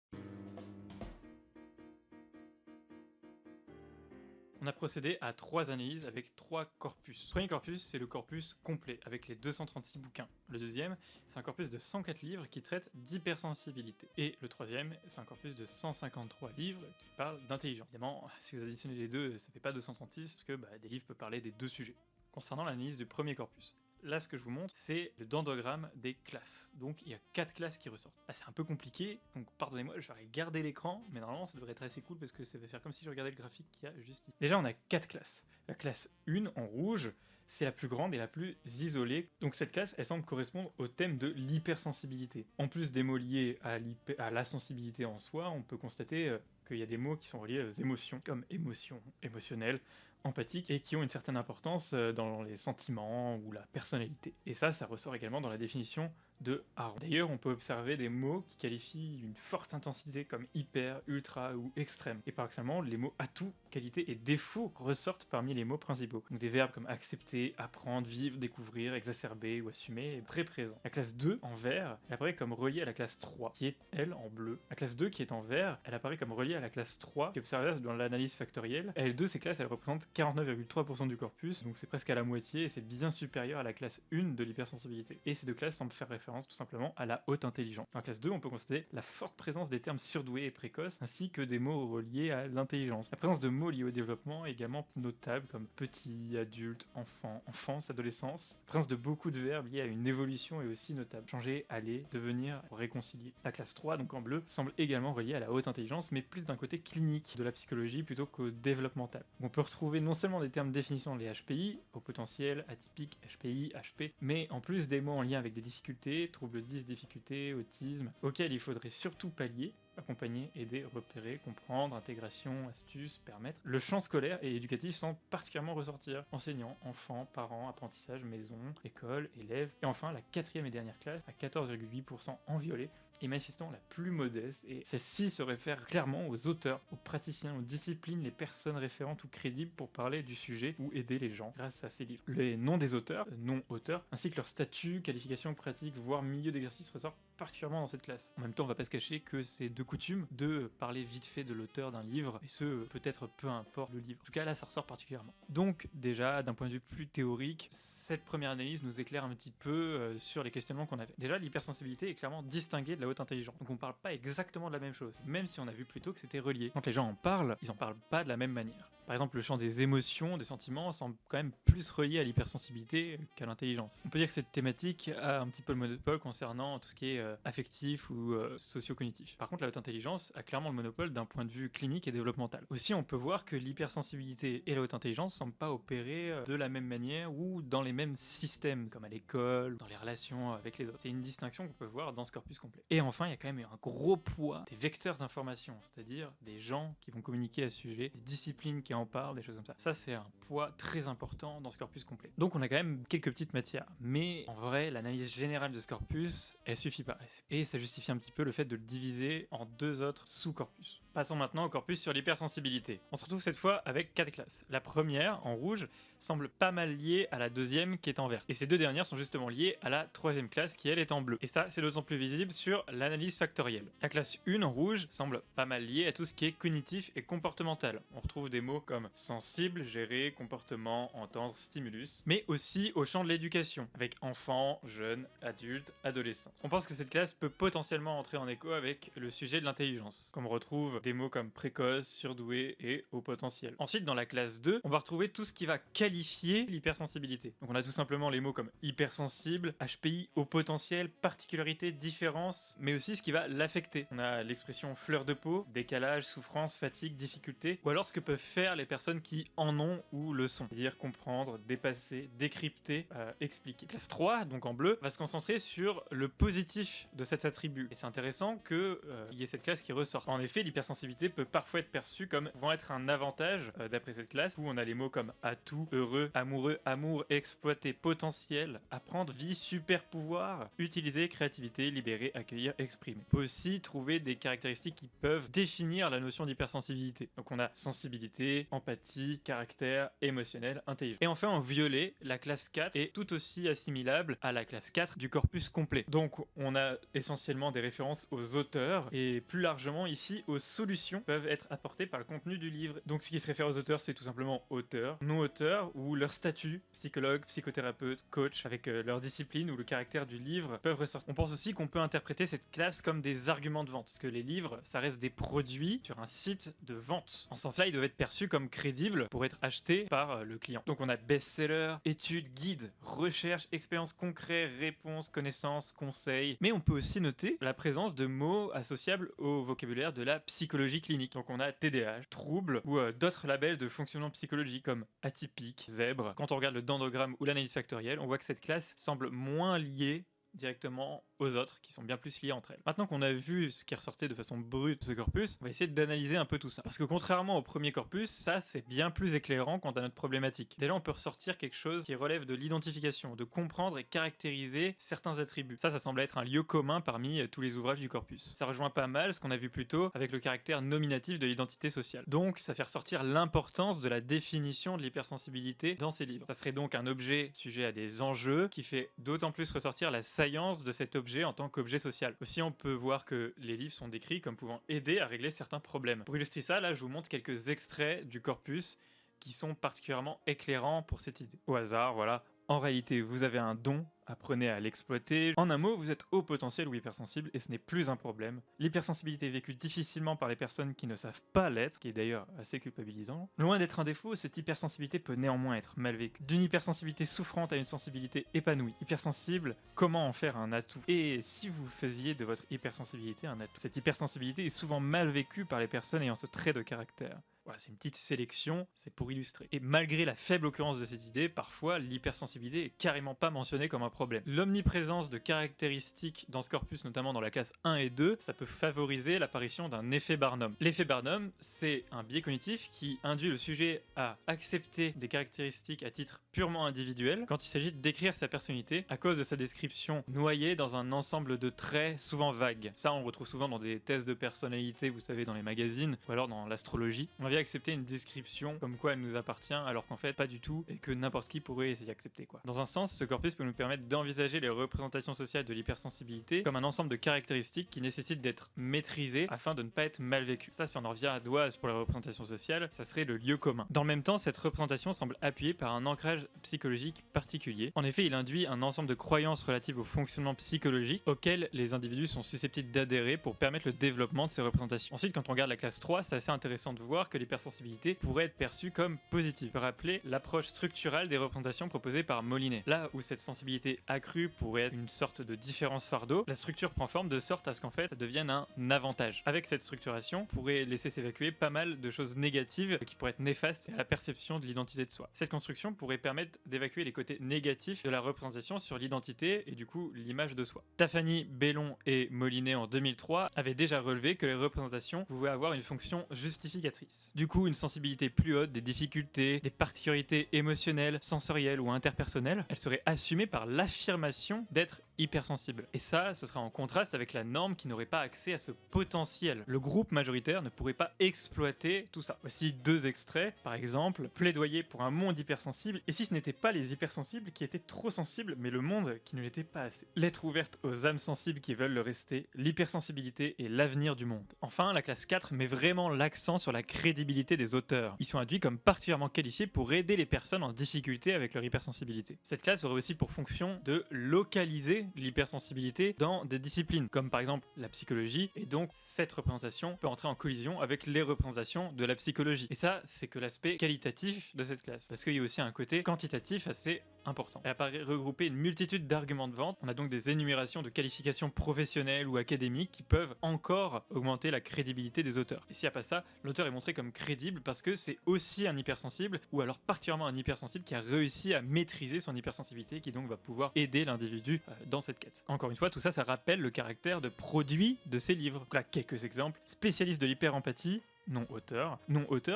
On a procédé à 3 analyses avec 3 corpus. Le premier corpus, c'est le corpus complet, avec les 236 bouquins. Le deuxième, c'est un corpus de 104 livres qui traite d'hypersensibilité. Et le troisième, c'est un corpus de 153 livres qui parlent d'intelligence. Évidemment, si vous additionnez les deux, ça fait pas 236, parce que des livres peuvent parler des deux sujets. Concernant l'analyse du premier corpus, là, ce que je vous montre, c'est le dendrogramme des classes. Donc, il y a 4 classes qui ressortent. Là, c'est un peu compliqué, donc pardonnez-moi, je vais garder l'écran, mais normalement, ça devrait être assez cool parce que ça va faire comme si je regardais le graphique qu'il y a juste ici. Déjà, on a 4 classes. La classe 1, en rouge, c'est la plus grande et la plus isolée. Donc, cette classe, elle semble correspondre au thème de l'hypersensibilité. En plus des mots liés à la sensibilité en soi, on peut constater qu'il y a des mots qui sont reliés aux émotions, comme émotion, émotionnelle, empathique, et qui ont une certaine importance dans les sentiments ou la personnalité. Et ça ressort également dans la définition de Aron. D'ailleurs, on peut observer des mots qui qualifient une forte intensité comme hyper, ultra ou extrême. Et paradoxalement, les mots atout, qualité et défaut ressortent parmi les mots principaux. Donc des verbes comme accepter, apprendre, vivre, découvrir, exacerber ou assumer est très présent. La classe 2, en vert, elle apparaît comme reliée à la classe 3, qui est, elle, en bleu. La classe 2, qui est en vert, elle apparaît comme reliée à la classe 3, qui est observée dans l'analyse factorielle. Et les deux, ces classes, elles représentent 49,3% du corpus, donc c'est presque à la moitié, et c'est bien supérieur à la classe 1 de l'hypersensibilité. Et ces deux classes semblent faire référence tout simplement à la haute intelligence. Dans la classe 2, on peut constater la forte présence des termes surdoués et précoces, ainsi que des mots reliés à l'intelligence. La présence de mots liés au développement est également notable, comme petit, adulte, enfant, enfance, adolescence. La présence de beaucoup de verbes liés à une évolution est aussi notable. Changer, aller, devenir, réconcilier. La classe 3, donc en bleu, semble également reliée à la haute intelligence, mais plus d'un côté clinique de la psychologie plutôt qu'au développemental. On peut retrouver non seulement des termes définissant les HPI, au potentiel, atypique, HPI, HP, mais en plus des mots en lien avec des difficultés, troubles 10, difficultés, autisme, auxquels il faudrait surtout pallier, accompagner, aider, repérer, comprendre, intégration, astuces, permettre. Le champ scolaire et éducatif semble particulièrement ressortir. Enseignants, enfants, parents, apprentissage, maison, école, élèves. Et enfin, la 4e et dernière classe, à 14,8% en violet, est manifestement la plus modeste, et celle-ci se réfère clairement aux auteurs, aux praticiens, aux disciplines, les personnes référentes ou crédibles pour parler du sujet ou aider les gens grâce à ces livres. Les noms des auteurs, non-auteurs, ainsi que leur statut, qualification, pratique, voire milieu d'exercice ressortent particulièrement dans cette classe. En même temps, on va pas se cacher que c'est de coutume de parler vite fait de l'auteur d'un livre, et ce, peut-être peu importe le livre. En tout cas, là, ça ressort particulièrement. Donc, déjà, d'un point de vue plus théorique, cette première analyse nous éclaire un petit peu sur les questionnements qu'on avait. Déjà, l'hypersensibilité est clairement distinguée de la haute intelligence. Donc, on parle pas exactement de la même chose, même si on a vu plus tôt que c'était relié. Quand les gens en parlent, ils en parlent pas de la même manière. Par exemple, le champ des émotions, des sentiments, semble quand même plus relié à l'hypersensibilité qu'à l'intelligence. On peut dire que cette thématique a un petit peu le monopole concernant tout ce qui est affectif ou socio-cognitif. Par contre, la haute intelligence a clairement le monopole d'un point de vue clinique et développemental. Aussi, on peut voir que l'hypersensibilité et la haute intelligence ne semblent pas opérer de la même manière ou dans les mêmes systèmes, comme à l'école, dans les relations avec les autres. C'est une distinction qu'on peut voir dans ce corpus complet. Et enfin, il y a quand même un gros poids des vecteurs d'information, c'est-à-dire des gens qui vont communiquer à ce sujet, des disciplines qui en parlent, des choses comme ça. Ça, c'est un poids très important dans ce corpus complet. Donc, on a quand même quelques petites matières. Mais en vrai, l'analyse générale de ce corpus, elle suffit pas. Et ça justifie un petit peu le fait de le diviser en 2 autres sous-corpus. Passons maintenant au corpus sur l'hypersensibilité. On se retrouve cette fois avec 4 classes. La première, en rouge, semble pas mal liée à la deuxième qui est en vert. Et ces 2 dernières sont justement liées à la troisième classe qui elle est en bleu. Et ça, c'est d'autant plus visible sur l'analyse factorielle. La classe 1 en rouge semble pas mal liée à tout ce qui est cognitif et comportemental. On retrouve des mots comme sensible, gérer, comportement, entendre, stimulus, mais aussi au champ de l'éducation, avec enfants, jeunes, adultes, adolescents. On pense que cette classe peut potentiellement entrer en écho avec le sujet de l'intelligence, comme on retrouve des mots comme précoce, surdoué et haut potentiel. Ensuite, dans la classe 2, on va retrouver tout ce qui va qualifier l'hypersensibilité. Donc on a tout simplement les mots comme hypersensible, HPI, haut potentiel, particularité, différence, mais aussi ce qui va l'affecter. On a l'expression fleur de peau, décalage, souffrance, fatigue, difficulté, ou alors ce que peuvent faire les personnes qui en ont ou le sont, c'est-à-dire comprendre, dépasser, décrypter, expliquer. Classe 3, donc en bleu, va se concentrer sur le positif de cet attribut. Et c'est intéressant qu'il y ait cette classe qui ressort. En effet, l'hypersensibilité peut parfois être perçue comme pouvant être un avantage d'après cette classe, où on a les mots comme atout, heureux, amoureux, amour, exploiter, potentiel, apprendre, vie, super pouvoir, utiliser, créativité, libérer, accueillir, exprimer. On peut aussi trouver des caractéristiques qui peuvent définir la notion d'hypersensibilité. Donc on a sensibilité, empathie, caractère, émotionnel, intelligence. Et enfin en violet, la classe 4 est tout aussi assimilable à la classe 4 du corpus complet. Donc on a essentiellement des références aux auteurs et plus largement ici aux solutions peuvent être apportées par le contenu du livre. Donc ce qui se réfère aux auteurs, c'est tout simplement auteurs, non-auteurs ou leur statut, psychologue, psychothérapeute, coach, avec leur discipline ou le caractère du livre peuvent ressortir. On pense aussi qu'on peut interpréter cette classe comme des arguments de vente, parce que les livres, ça reste des produits sur un site de vente. En ce sens-là, ils doivent être perçus comme crédibles pour être achetés par le client. Donc on a best-seller, études, guides, recherche, expérience concrète, réponses, connaissances, conseils. Mais on peut aussi noter la présence de mots associables au vocabulaire de la psychologie clinique. Donc on a TDAH, troubles ou d'autres labels de fonctionnement psychologique comme atypique, zèbre. Quand on regarde le dendrogramme ou l'analyse factorielle, on voit que cette classe semble moins liée directement aux autres, qui sont bien plus liés entre elles. Maintenant qu'on a vu ce qui ressortait de façon brute de ce corpus, on va essayer d'analyser un peu tout ça. Parce que contrairement au premier corpus, ça c'est bien plus éclairant quant à notre problématique. Déjà on peut ressortir quelque chose qui relève de l'identification, de comprendre et caractériser certains attributs. Ça semble être un lieu commun parmi tous les ouvrages du corpus. Ça rejoint pas mal ce qu'on a vu plus tôt avec le caractère nominatif de l'identité sociale. Donc ça fait ressortir l'importance de la définition de l'hypersensibilité dans ces livres. Ça serait donc un objet sujet à des enjeux qui fait d'autant plus ressortir la saillance de cet objet en tant qu'objet social. Aussi, on peut voir que les livres sont décrits comme pouvant aider à régler certains problèmes. Pour illustrer ça, là, je vous montre quelques extraits du corpus qui sont particulièrement éclairants pour cette idée. Au hasard, voilà. En réalité, vous avez un don, apprenez à l'exploiter. En un mot, vous êtes haut potentiel ou hypersensible et ce n'est plus un problème. L'hypersensibilité est vécue difficilement par les personnes qui ne savent pas l'être, qui est d'ailleurs assez culpabilisant. Loin d'être un défaut, cette hypersensibilité peut néanmoins être mal vécue. D'une hypersensibilité souffrante à une sensibilité épanouie. Hypersensible, comment en faire un atout? Et si vous faisiez de votre hypersensibilité un atout? Cette hypersensibilité est souvent mal vécue par les personnes ayant ce trait de caractère. Voilà, c'est une petite sélection, c'est pour illustrer. Et malgré la faible occurrence de cette idée, parfois l'hypersensibilité est carrément pas mentionnée comme un problème. L'omniprésence de caractéristiques dans ce corpus, notamment dans la classe 1 et 2, ça peut favoriser l'apparition d'un effet Barnum. L'effet Barnum, c'est un biais cognitif qui induit le sujet à accepter des caractéristiques à titre purement individuel quand il s'agit de décrire sa personnalité à cause de sa description noyée dans un ensemble de traits souvent vagues. Ça, on retrouve souvent dans des tests de personnalité, vous savez, dans les magazines, ou alors dans l'astrologie. On vient accepter une description comme quoi elle nous appartient alors qu'en fait pas du tout et que n'importe qui pourrait s'y accepter quoi. Dans un sens, ce corpus peut nous permettre d'envisager les représentations sociales de l'hypersensibilité comme un ensemble de caractéristiques qui nécessitent d'être maîtrisées afin de ne pas être mal vécues. Ça, si on en revient à Doise pour la représentation sociale, ça serait le lieu commun. Dans le même temps, cette représentation semble appuyée par un ancrage psychologique particulier. En effet, il induit un ensemble de croyances relatives au fonctionnement psychologique auxquelles les individus sont susceptibles d'adhérer pour permettre le développement de ces représentations. Ensuite, quand on regarde la classe 3, c'est assez intéressant de voir que l'hypersensibilité pourrait être perçue comme positive. Rappeler l'approche structurale des représentations proposées par Molinet. Là où cette sensibilité accrue pourrait être une sorte de différence fardeau, la structure prend forme de sorte à ce qu'en fait ça devienne un avantage. Avec cette structuration, on pourrait laisser s'évacuer pas mal de choses négatives qui pourraient être néfastes à la perception de l'identité de soi. Cette construction pourrait permettre d'évacuer les côtés négatifs de la représentation sur l'identité et du coup l'image de soi. Tafani, Bellon et Molinet en 2003 avaient déjà relevé que les représentations pouvaient avoir une fonction justificatrice. Du coup, une sensibilité plus haute des difficultés, des particularités émotionnelles, sensorielles ou interpersonnelles, elle serait assumée par l'affirmation d'être hypersensible. Et ça, ce sera en contraste avec la norme qui n'aurait pas accès à ce potentiel. Le groupe majoritaire ne pourrait pas exploiter tout ça. Voici 2 extraits, par exemple, plaidoyer pour un monde hypersensible, et si ce n'était pas les hypersensibles qui étaient trop sensibles, mais le monde qui ne l'était pas assez. Lettre ouverte aux âmes sensibles qui veulent le rester, l'hypersensibilité est l'avenir du monde. Enfin, la classe 4 met vraiment l'accent sur la crédibilité des auteurs. Ils sont induits comme particulièrement qualifiés pour aider les personnes en difficulté avec leur hypersensibilité. Cette classe aurait aussi pour fonction de localiser l'hypersensibilité dans des disciplines, comme par exemple la psychologie, et donc cette représentation peut entrer en collision avec les représentations de la psychologie. Et ça, c'est que l'aspect qualitatif de cette classe, parce qu'il y a aussi un côté quantitatif assez important. Elle apparaît regrouper une multitude d'arguments de vente. On a donc des énumérations de qualifications professionnelles ou académiques qui peuvent encore augmenter la crédibilité des auteurs. Et s'il n'y a pas ça, l'auteur est montré comme crédible parce que c'est aussi un hypersensible, ou alors particulièrement un hypersensible qui a réussi à maîtriser son hypersensibilité, qui donc va pouvoir aider l'individu dans cette quête. Encore une fois, tout ça, ça rappelle le caractère de produit de ces livres. Là, quelques exemples. Spécialiste de l'hyperempathie, non-auteur,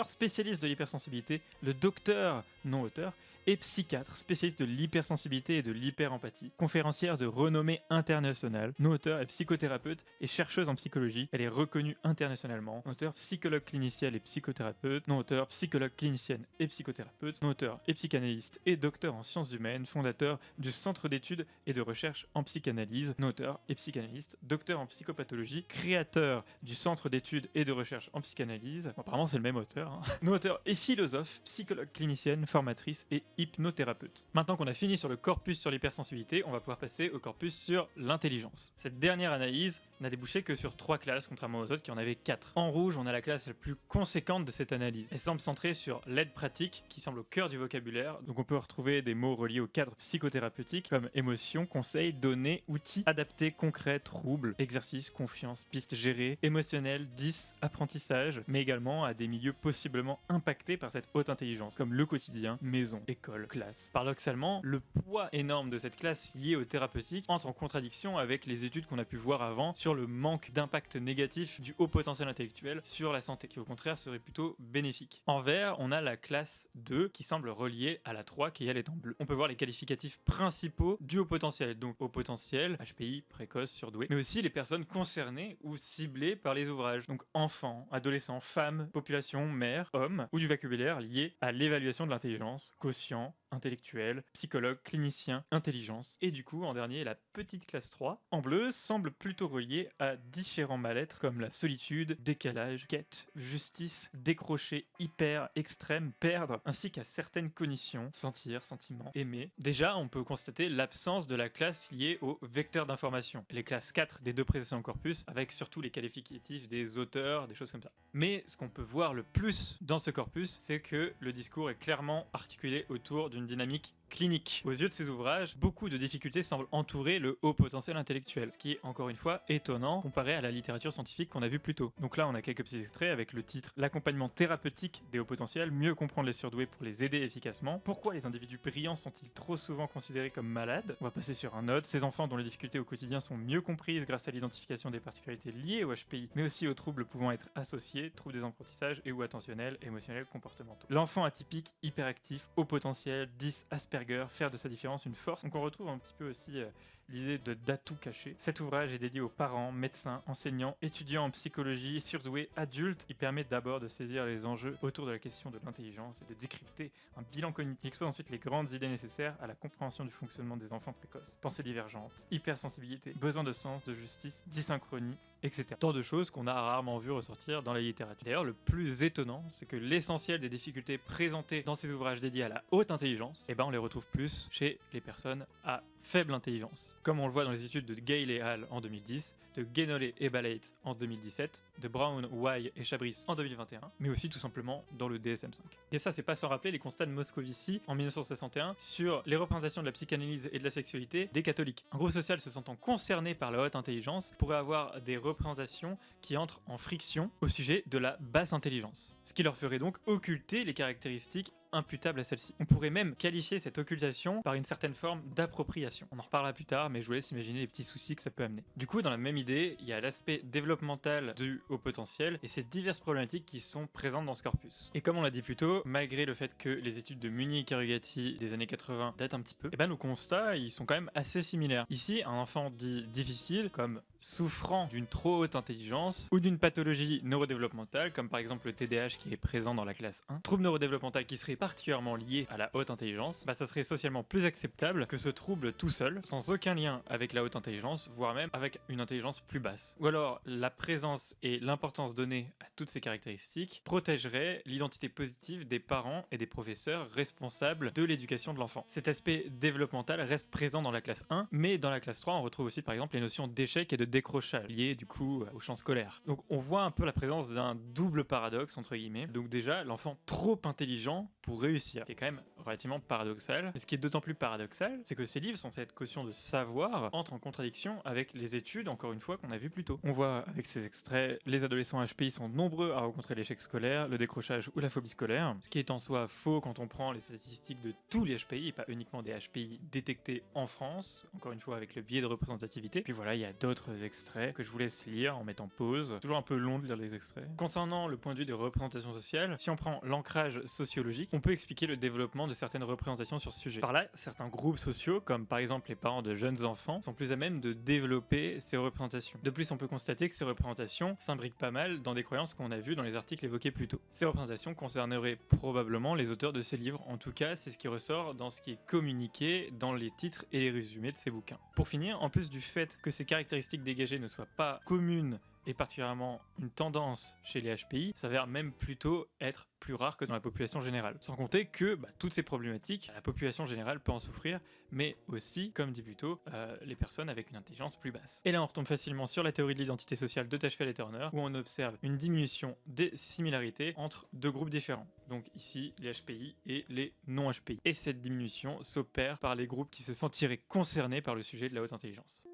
spécialiste de l'hypersensibilité, le docteur, non-auteur, et psychiatre, spécialiste de l'hypersensibilité et de l'hyperempathie, conférencière de renommée internationale, non-auteur et psychothérapeute et chercheuse en psychologie. Elle est reconnue internationalement. Non-auteur, psychologue clinicienne et psychothérapeute, non-auteur, psychologue clinicienne et psychothérapeute, non-auteur et psychanalyste et docteur en sciences humaines, fondateur du Centre d'études et de recherche en psychanalyse, non-auteur et psychanalyste, docteur en psychopathologie, créateur du Centre d'études et de recherche en psychanalyse. Bon, apparemment c'est le même auteur. Non-auteur et philosophe, psychologue clinicienne, formatrice et hypnothérapeute. Maintenant qu'on a fini sur le corpus sur l'hypersensibilité, on va pouvoir passer au corpus sur l'intelligence. Cette dernière analyse n'a débouché que sur 3 classes, contrairement aux autres qui en avaient 4. En rouge, on a la classe la plus conséquente de cette analyse. Elle semble centrée sur l'aide pratique, qui semble au cœur du vocabulaire. Donc on peut retrouver des mots reliés au cadre psychothérapeutique, comme émotion, conseil, données, outils, adaptés, concrets, troubles, exercices, confiance, pistes gérées, émotionnel, 10, apprentissage, mais également à des milieux possiblement impactés par cette haute intelligence, comme le quotidien, maison, école, classe. Paradoxalement, le poids énorme de cette classe liée au thérapeutique entre en contradiction avec les études qu'on a pu voir avant sur le manque d'impact négatif du haut potentiel intellectuel sur la santé, qui au contraire serait plutôt bénéfique. En vert, on a la classe 2 qui semble reliée à la 3 qui elle est en bleu. On peut voir les qualificatifs principaux du haut potentiel, donc haut potentiel, HPI, précoce, surdoué, mais aussi les personnes concernées ou ciblées par les ouvrages, donc enfants, adolescents, femmes, population, mères, hommes, ou du vocabulaire lié à l'évaluation de l'intelligence, quotient, intellectuel, psychologue, clinicien, intelligence. Et du coup, en dernier, la petite classe 3, en bleu, semble plutôt reliée à différents mal-être comme la solitude, décalage, quête, justice, décrocher, hyper, extrême, perdre, ainsi qu'à certaines cognitions, sentir, sentiment, aimer. Déjà, on peut constater l'absence de la classe liée au vecteur d'information, les classes 4 des 2 précédents corpus, avec surtout les qualificatifs des auteurs, des choses comme ça. Mais ce qu'on peut voir le plus dans ce corpus, c'est que le discours est clairement articulé autour d'une dynamique clinique. Aux yeux de ces ouvrages, beaucoup de difficultés semblent entourer le haut potentiel intellectuel, ce qui est encore une fois étonnant comparé à la littérature scientifique qu'on a vue plus tôt. Donc là, on a quelques petits extraits avec le titre L'accompagnement thérapeutique des hauts potentiels, mieux comprendre les surdoués pour les aider efficacement. Pourquoi les individus brillants sont-ils trop souvent considérés comme malades? On va passer sur un autre. Ces enfants dont les difficultés au quotidien sont mieux comprises grâce à l'identification des particularités liées au HPI, mais aussi aux troubles pouvant être associés, troubles des apprentissages et ou attentionnels, émotionnels, comportementaux. L'enfant atypique, hyperactif, haut potentiel, 10, Asperger, faire de sa différence une force. Donc on retrouve un petit peu aussi l'idée d'atout caché. Cet ouvrage est dédié aux parents, médecins, enseignants, étudiants en psychologie, surdoués, adultes. Il permet d'abord de saisir les enjeux autour de la question de l'intelligence et de décrypter un bilan cognitif. Il expose ensuite les grandes idées nécessaires à la compréhension du fonctionnement des enfants précoces. Pensée divergente, hypersensibilité, besoin de sens, de justice, dysynchronie, etc. Tant de choses qu'on a rarement vu ressortir dans la littérature. D'ailleurs, le plus étonnant, c'est que l'essentiel des difficultés présentées dans ces ouvrages dédiés à la haute intelligence, on les retrouve plus chez les personnes à faible intelligence. Comme on le voit dans les études de Gale et Hall en 2010, de Guénolé et Balait en 2017, de Brown, Wai et Chabris en 2021, mais aussi tout simplement dans le DSM-5. Et ça, c'est pas sans rappeler les constats de Moscovici en 1961 sur les représentations de la psychanalyse et de la sexualité des catholiques. Un groupe social se sentant concerné par la haute intelligence pourrait avoir des représentations qui entrent en friction au sujet de la basse intelligence, ce qui leur ferait donc occulter les caractéristiques imputable à celle-ci. On pourrait même qualifier cette occultation par une certaine forme d'appropriation. On en reparlera plus tard, mais je vous laisse imaginer les petits soucis que ça peut amener. Du coup, dans la même idée, il y a l'aspect développemental du haut potentiel et ces diverses problématiques qui sont présentes dans ce corpus. Et comme on l'a dit plus tôt, malgré le fait que les études de Munich et Rugati des années 80 datent un petit peu, nos constats, ils sont quand même assez similaires. Ici, un enfant dit difficile, comme souffrant d'une trop haute intelligence ou d'une pathologie neurodéveloppementale, comme par exemple le TDAH qui est présent dans la classe 1, trouble neurodéveloppemental qui serait particulièrement lié à la haute intelligence, ça serait socialement plus acceptable que ce trouble tout seul, sans aucun lien avec la haute intelligence, voire même avec une intelligence plus basse. Ou alors, la présence et l'importance donnée à toutes ces caractéristiques protégeraient l'identité positive des parents et des professeurs responsables de l'éducation de l'enfant. Cet aspect développemental reste présent dans la classe 1, mais dans la classe 3, on retrouve aussi par exemple les notions d'échec et de décrochage liées du coup au champ scolaire. Donc on voit un peu la présence d'un double paradoxe entre guillemets. Donc déjà, l'enfant trop intelligent pour réussir, qui est quand même relativement paradoxal. Mais ce qui est d'autant plus paradoxal, c'est que ces livres, censés être caution de savoir, entrent en contradiction avec les études, encore une fois, qu'on a vues plus tôt. On voit avec ces extraits, les adolescents HPI sont nombreux à rencontrer l'échec scolaire, le décrochage ou la phobie scolaire, ce qui est en soi faux quand on prend les statistiques de tous les HPI, et pas uniquement des HPI détectés en France, encore une fois avec le biais de représentativité. Puis voilà, il y a d'autres extraits que je vous laisse lire en mettant pause. Toujours un peu long de lire les extraits. Concernant le point de vue des représentations sociales, si on prend l'ancrage sociologique, on peut expliquer le développement de certaines représentations sur ce sujet. Par là, certains groupes sociaux, comme par exemple les parents de jeunes enfants, sont plus à même de développer ces représentations. De plus, on peut constater que ces représentations s'imbriquent pas mal dans des croyances qu'on a vues dans les articles évoqués plus tôt. Ces représentations concerneraient probablement les auteurs de ces livres, en tout cas c'est ce qui ressort dans ce qui est communiqué dans les titres et les résumés de ces bouquins. Pour finir, en plus du fait que ces caractéristiques dégagées ne soient pas communes et particulièrement une tendance chez les HPI, s'avère même plutôt être plus rare que dans la population générale. Sans compter que toutes ces problématiques, la population générale peut en souffrir, mais aussi, comme dit plus tôt, les personnes avec une intelligence plus basse. Et là on retombe facilement sur la théorie de l'identité sociale de Tachfeld et Turner, où on observe une diminution des similarités entre deux groupes différents. Donc ici, les HPI et les non-HPI. Et cette diminution s'opère par les groupes qui se sentiraient concernés par le sujet de la haute intelligence.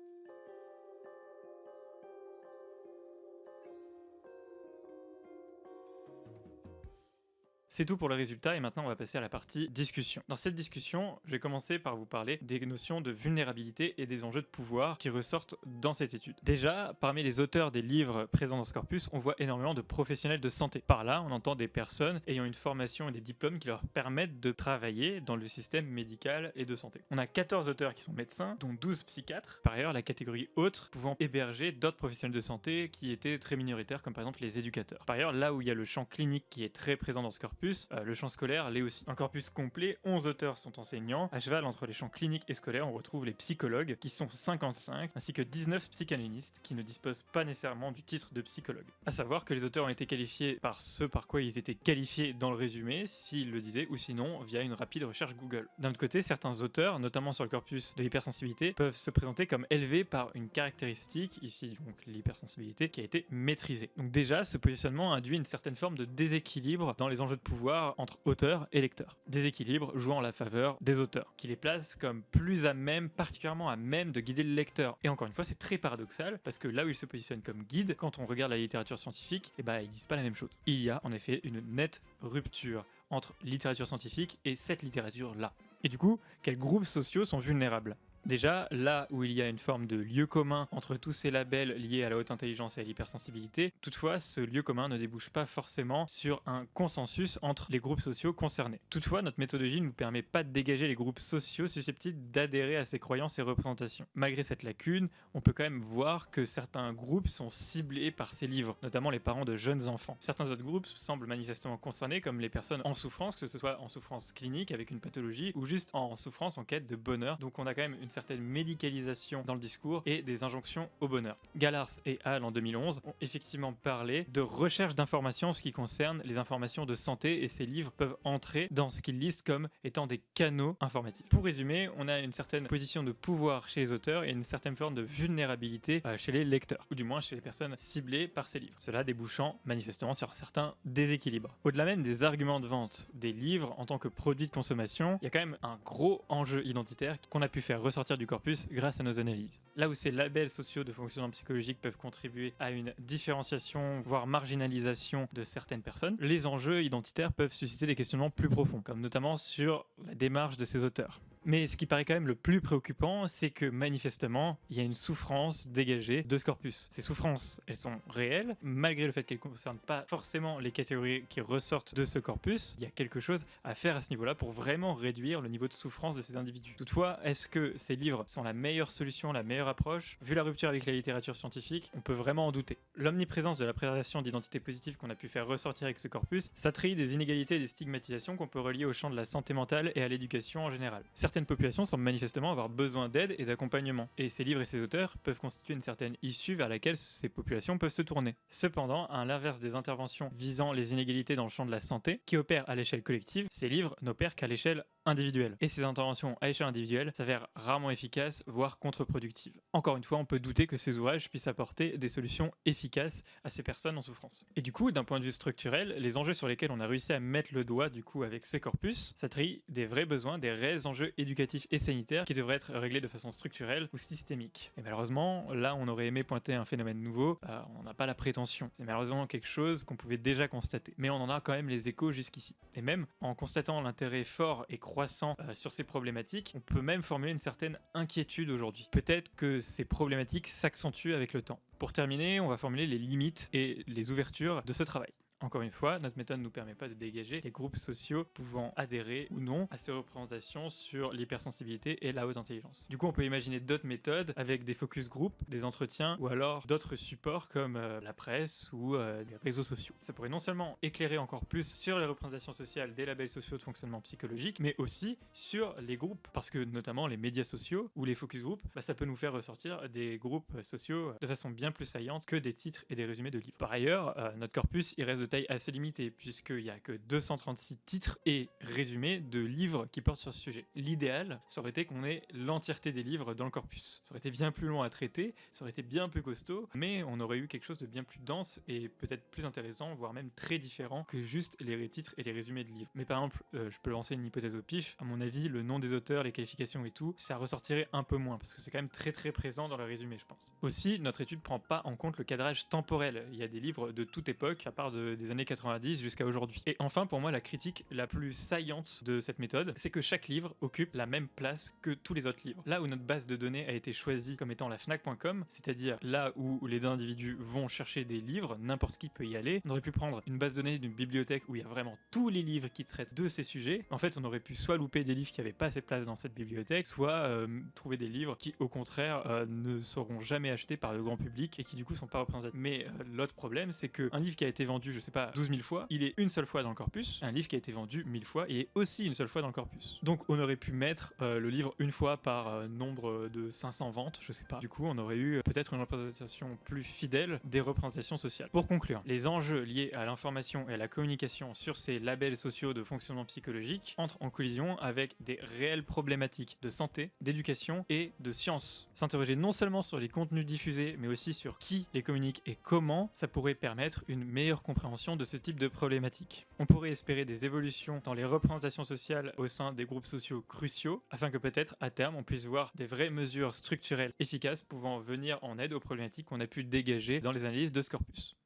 C'est tout pour le résultat et maintenant on va passer à la partie discussion. Dans cette discussion, je vais commencer par vous parler des notions de vulnérabilité et des enjeux de pouvoir qui ressortent dans cette étude. Déjà, parmi les auteurs des livres présents dans ce corpus, on voit énormément de professionnels de santé. Par là, on entend des personnes ayant une formation et des diplômes qui leur permettent de travailler dans le système médical et de santé. On a 14 auteurs qui sont médecins, dont 12 psychiatres. Par ailleurs, la catégorie autres pouvant héberger d'autres professionnels de santé qui étaient très minoritaires, comme par exemple les éducateurs. Par ailleurs, là où il y a le champ clinique qui est très présent dans ce corpus, le champ scolaire l'est aussi. Un corpus complet, 11 auteurs sont enseignants. À cheval entre les champs cliniques et scolaires, on retrouve les psychologues, qui sont 55, ainsi que 19 psychanalystes, qui ne disposent pas nécessairement du titre de psychologue. A savoir que les auteurs ont été qualifiés par ce par quoi ils étaient qualifiés dans le résumé, s'ils le disaient, ou sinon via une rapide recherche Google. D'un autre côté, certains auteurs, notamment sur le corpus de l'hypersensibilité, peuvent se présenter comme élevés par une caractéristique, ici donc l'hypersensibilité, qui a été maîtrisée. Donc déjà, ce positionnement induit une certaine forme de déséquilibre dans les enjeux de pouvoir entre auteurs et lecteurs. Déséquilibre jouant en la faveur des auteurs, qui les placent comme plus à même, particulièrement à même de guider le lecteur. Et encore une fois, c'est très paradoxal, parce que là où ils se positionnent comme guide, quand on regarde la littérature scientifique, ils disent pas la même chose. Il y a en effet une nette rupture entre littérature scientifique et cette littérature-là. Et du coup, quels groupes sociaux sont vulnérables ? Déjà, là où il y a une forme de lieu commun entre tous ces labels liés à la haute intelligence et à l'hypersensibilité, toutefois, ce lieu commun ne débouche pas forcément sur un consensus entre les groupes sociaux concernés. Toutefois, notre méthodologie ne nous permet pas de dégager les groupes sociaux susceptibles d'adhérer à ces croyances et représentations. Malgré cette lacune, on peut quand même voir que certains groupes sont ciblés par ces livres, notamment les parents de jeunes enfants. Certains autres groupes semblent manifestement concernés, comme les personnes en souffrance, que ce soit en souffrance clinique avec une pathologie ou juste en souffrance en quête de bonheur. Donc on a quand même une certaine médicalisation dans le discours et des injonctions au bonheur. Gallars et Hall en 2011 ont effectivement parlé de recherche d'informations en ce qui concerne les informations de santé, et ces livres peuvent entrer dans ce qu'ils listent comme étant des canaux informatifs. Pour résumer, on a une certaine position de pouvoir chez les auteurs et une certaine forme de vulnérabilité chez les lecteurs, ou du moins chez les personnes ciblées par ces livres. Cela débouchant manifestement sur un certain déséquilibre. Au-delà même des arguments de vente des livres en tant que produit de consommation, il y a quand même un gros enjeu identitaire qu'on a pu faire ressortir du corpus grâce à nos analyses. Là où ces labels sociaux de fonctionnement psychologique peuvent contribuer à une différenciation, voire marginalisation de certaines personnes, les enjeux identitaires peuvent susciter des questionnements plus profonds, comme notamment sur la démarche de ces auteurs. Mais ce qui paraît quand même le plus préoccupant, c'est que manifestement, il y a une souffrance dégagée de ce corpus. Ces souffrances, elles sont réelles, malgré le fait qu'elles ne concernent pas forcément les catégories qui ressortent de ce corpus. Il y a quelque chose à faire à ce niveau-là pour vraiment réduire le niveau de souffrance de ces individus. Toutefois, est-ce que ces livres sont la meilleure solution, la meilleure approche? Vu la rupture avec la littérature scientifique, on peut vraiment en douter. L'omniprésence de la présentation d'identité positive qu'on a pu faire ressortir avec ce corpus, ça trahit des inégalités et des stigmatisations qu'on peut relier au champ de la santé mentale et à l'éducation en général. Certaines populations semblent manifestement avoir besoin d'aide et d'accompagnement, et ces livres et ces auteurs peuvent constituer une certaine issue vers laquelle ces populations peuvent se tourner. Cependant, à l'inverse des interventions visant les inégalités dans le champ de la santé, qui opèrent à l'échelle collective, ces livres n'opèrent qu'à l'échelle individuelle. Et ces interventions à échelle individuelle s'avèrent rarement efficaces, voire contre-productives. Encore une fois, on peut douter que ces ouvrages puissent apporter des solutions efficaces à ces personnes en souffrance. Et du coup, d'un point de vue structurel, les enjeux sur lesquels on a réussi à mettre le doigt du coup avec ce corpus, ça trahit des vrais besoins, des réels enjeux éducatifs et sanitaires qui devraient être réglés de façon structurelle ou systémique. Et malheureusement, là on aurait aimé pointer un phénomène nouveau, on n'a pas la prétention. C'est malheureusement quelque chose qu'on pouvait déjà constater. Mais on en a quand même les échos jusqu'ici. Et même en constatant l'intérêt fort et croissant sur ces problématiques, on peut même formuler une certaine inquiétude aujourd'hui. Peut-être que ces problématiques s'accentuent avec le temps. Pour terminer, on va formuler les limites et les ouvertures de ce travail. Encore une fois, notre méthode ne nous permet pas de dégager les groupes sociaux pouvant adhérer ou non à ces représentations sur l'hypersensibilité et la haute intelligence. Du coup, on peut imaginer d'autres méthodes avec des focus group, des entretiens ou alors d'autres supports comme la presse ou les réseaux sociaux. Ça pourrait non seulement éclairer encore plus sur les représentations sociales des labels sociaux de fonctionnement psychologique, mais aussi sur les groupes, parce que notamment les médias sociaux ou les focus group, ça peut nous faire ressortir des groupes sociaux de façon bien plus saillante que des titres et des résumés de livres. Par ailleurs, notre corpus, il reste de taille assez limitée, puisqu'il n'y a que 236 titres et résumés de livres qui portent sur ce sujet. L'idéal, ça aurait été qu'on ait l'entièreté des livres dans le corpus. Ça aurait été bien plus long à traiter, ça aurait été bien plus costaud, mais on aurait eu quelque chose de bien plus dense et peut-être plus intéressant, voire même très différent que juste les titres et les résumés de livres. Mais par exemple, je peux lancer une hypothèse au pif, à mon avis, le nom des auteurs, les qualifications et tout, ça ressortirait un peu moins, parce que c'est quand même très très présent dans le résumé, je pense. Aussi, notre étude prend pas en compte le cadrage temporel. Il y a des livres de toute époque, à part des années 90 jusqu'à aujourd'hui. Et enfin, pour moi, la critique la plus saillante de cette méthode, c'est que chaque livre occupe la même place que tous les autres livres. Là où notre base de données a été choisie comme étant la Fnac.com, c'est-à-dire là où les individus vont chercher des livres, n'importe qui peut y aller, on aurait pu prendre une base de données d'une bibliothèque où il y a vraiment tous les livres qui traitent de ces sujets. En fait, on aurait pu soit louper des livres qui n'avaient pas assez de place dans cette bibliothèque, soit trouver des livres qui, au contraire, ne seront jamais achetés par le grand public et qui du coup sont pas représentatifs. Mais l'autre problème, c'est qu'un livre qui a été vendu, je sais pas, 12 000 fois, il est une seule fois dans le corpus. Un livre qui a été vendu 1000 fois, il est aussi une seule fois dans le corpus. Donc on aurait pu mettre le livre une fois par nombre de 500 ventes, je sais pas. Du coup, on aurait eu peut-être une représentation plus fidèle des représentations sociales. Pour conclure, les enjeux liés à l'information et à la communication sur ces labels sociaux de fonctionnement psychologique entrent en collision avec des réelles problématiques de santé, d'éducation et de science. S'interroger non seulement sur les contenus diffusés, mais aussi sur qui les communique et comment, ça pourrait permettre une meilleure compréhension de ce type de problématiques. On pourrait espérer des évolutions dans les représentations sociales au sein des groupes sociaux cruciaux, afin que peut-être à terme on puisse voir des vraies mesures structurelles efficaces pouvant venir en aide aux problématiques qu'on a pu dégager dans les analyses de ce corpus.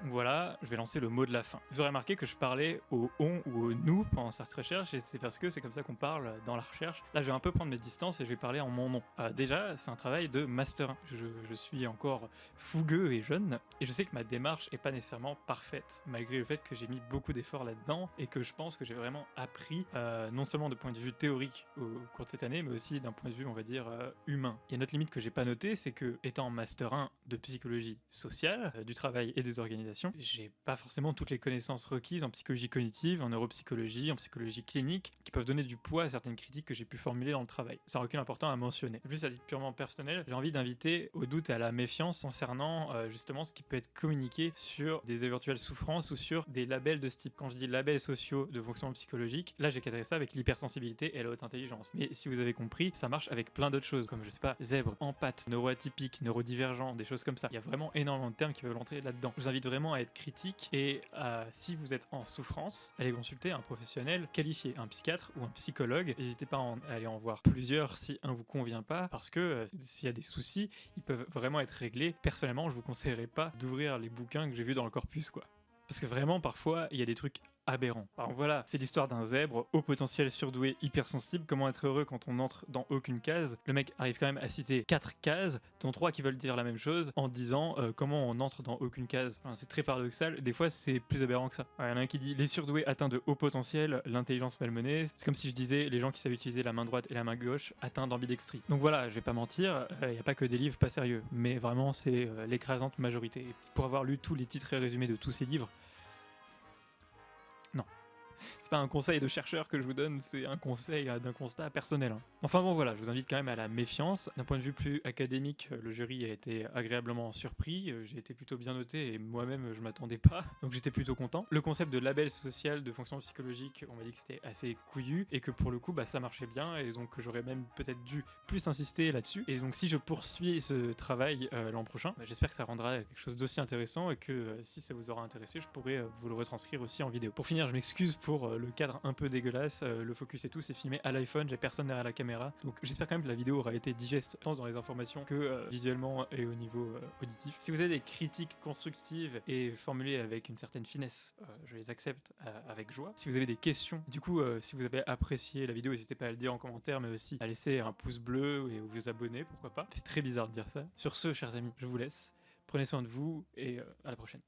Donc voilà, je vais lancer le mot de la fin. Vous aurez remarqué que je parlais au on ou au nous pendant cette recherche, et c'est parce que c'est comme ça qu'on parle dans la recherche. Là, je vais un peu prendre mes distances et je vais parler en mon nom. Déjà, c'est un travail de Master 1. Je suis encore fougueux et jeune, et je sais que ma démarche est pas nécessairement parfaite, malgré le fait que j'ai mis beaucoup d'efforts là-dedans, et que je pense que j'ai vraiment appris, non seulement de point de vue théorique au cours de cette année, mais aussi d'un point de vue, on va dire, humain. Il y a une autre limite que j'ai pas notée, c'est que, étant Master 1 de psychologie sociale, du travail et des organisations, j'ai pas forcément toutes les connaissances requises en psychologie cognitive, en neuropsychologie, en psychologie clinique, qui peuvent donner du poids à certaines critiques que j'ai pu formuler dans le travail. C'est un recul important à mentionner. En plus, à titre purement personnel, j'ai envie d'inviter au doute et à la méfiance concernant justement ce qui peut être communiqué sur des éventuelles souffrances ou sur des labels de ce type. Quand je dis labels sociaux de fonctionnement psychologique, là j'ai cadré ça avec l'hypersensibilité et la haute intelligence. Mais si vous avez compris, ça marche avec plein d'autres choses, comme je sais pas, zèbre, empathe, neuroatypique, neurodivergent, des choses comme ça. Il y a vraiment énormément de termes qui peuvent rentrer là-dedans. Je vous invite vraiment à être critique et si vous êtes en souffrance, allez consulter un professionnel qualifié, un psychiatre ou un psychologue. N'hésitez pas à aller en voir plusieurs si un vous convient pas, parce que s'il y a des soucis, ils peuvent vraiment être réglés. Personnellement, je vous conseillerais pas d'ouvrir les bouquins que j'ai vus dans le corpus, quoi. Parce que vraiment, parfois, il y a des trucs aberrants. Alors voilà, c'est l'histoire d'un zèbre au potentiel surdoué hypersensible. Comment être heureux quand on entre dans aucune case. Le mec arrive quand même à citer 4 cases, dont 3 qui veulent dire la même chose, en disant comment on entre dans aucune case. Enfin, c'est très paradoxal. Des fois, c'est plus aberrant que ça. Il y en a un qui dit les surdoués atteints de haut potentiel, l'intelligence malmenée. C'est comme si je disais les gens qui savent utiliser la main droite et la main gauche atteints d'ambidextrie. Donc voilà, je vais pas mentir, il n'y a pas que des livres pas sérieux, mais vraiment c'est l'écrasante majorité. Pour avoir lu tous les titres et résumés de tous ces livres, non. C'est pas un conseil de chercheur que je vous donne, c'est un conseil d'un constat personnel. Enfin bon voilà, je vous invite quand même à la méfiance. D'un point de vue plus académique, le jury a été agréablement surpris, j'ai été plutôt bien noté et moi-même je m'attendais pas, donc j'étais plutôt content. Le concept de label social de fonction psychologique, on m'a dit que c'était assez couillu et que pour le coup ça marchait bien, et donc j'aurais même peut-être dû plus insister là-dessus. Et donc si je poursuis ce travail l'an prochain, j'espère que ça rendra quelque chose d'aussi intéressant et que si ça vous aura intéressé, je pourrai vous le retranscrire aussi en vidéo. Pour finir, je m'excuse pour le cadre un peu dégueulasse, le focus et tout, c'est filmé à l'iPhone, j'ai personne derrière la caméra, donc j'espère quand même que la vidéo aura été digeste tant dans les informations que visuellement et au niveau auditif. Si vous avez des critiques constructives et formulées avec une certaine finesse, je les accepte avec joie. Si vous avez des questions, du coup, si vous avez apprécié la vidéo, n'hésitez pas à le dire en commentaire, mais aussi à laisser un pouce bleu et vous abonner, pourquoi pas. C'est très bizarre de dire ça. Sur ce, chers amis, je vous laisse. Prenez soin de vous et à la prochaine.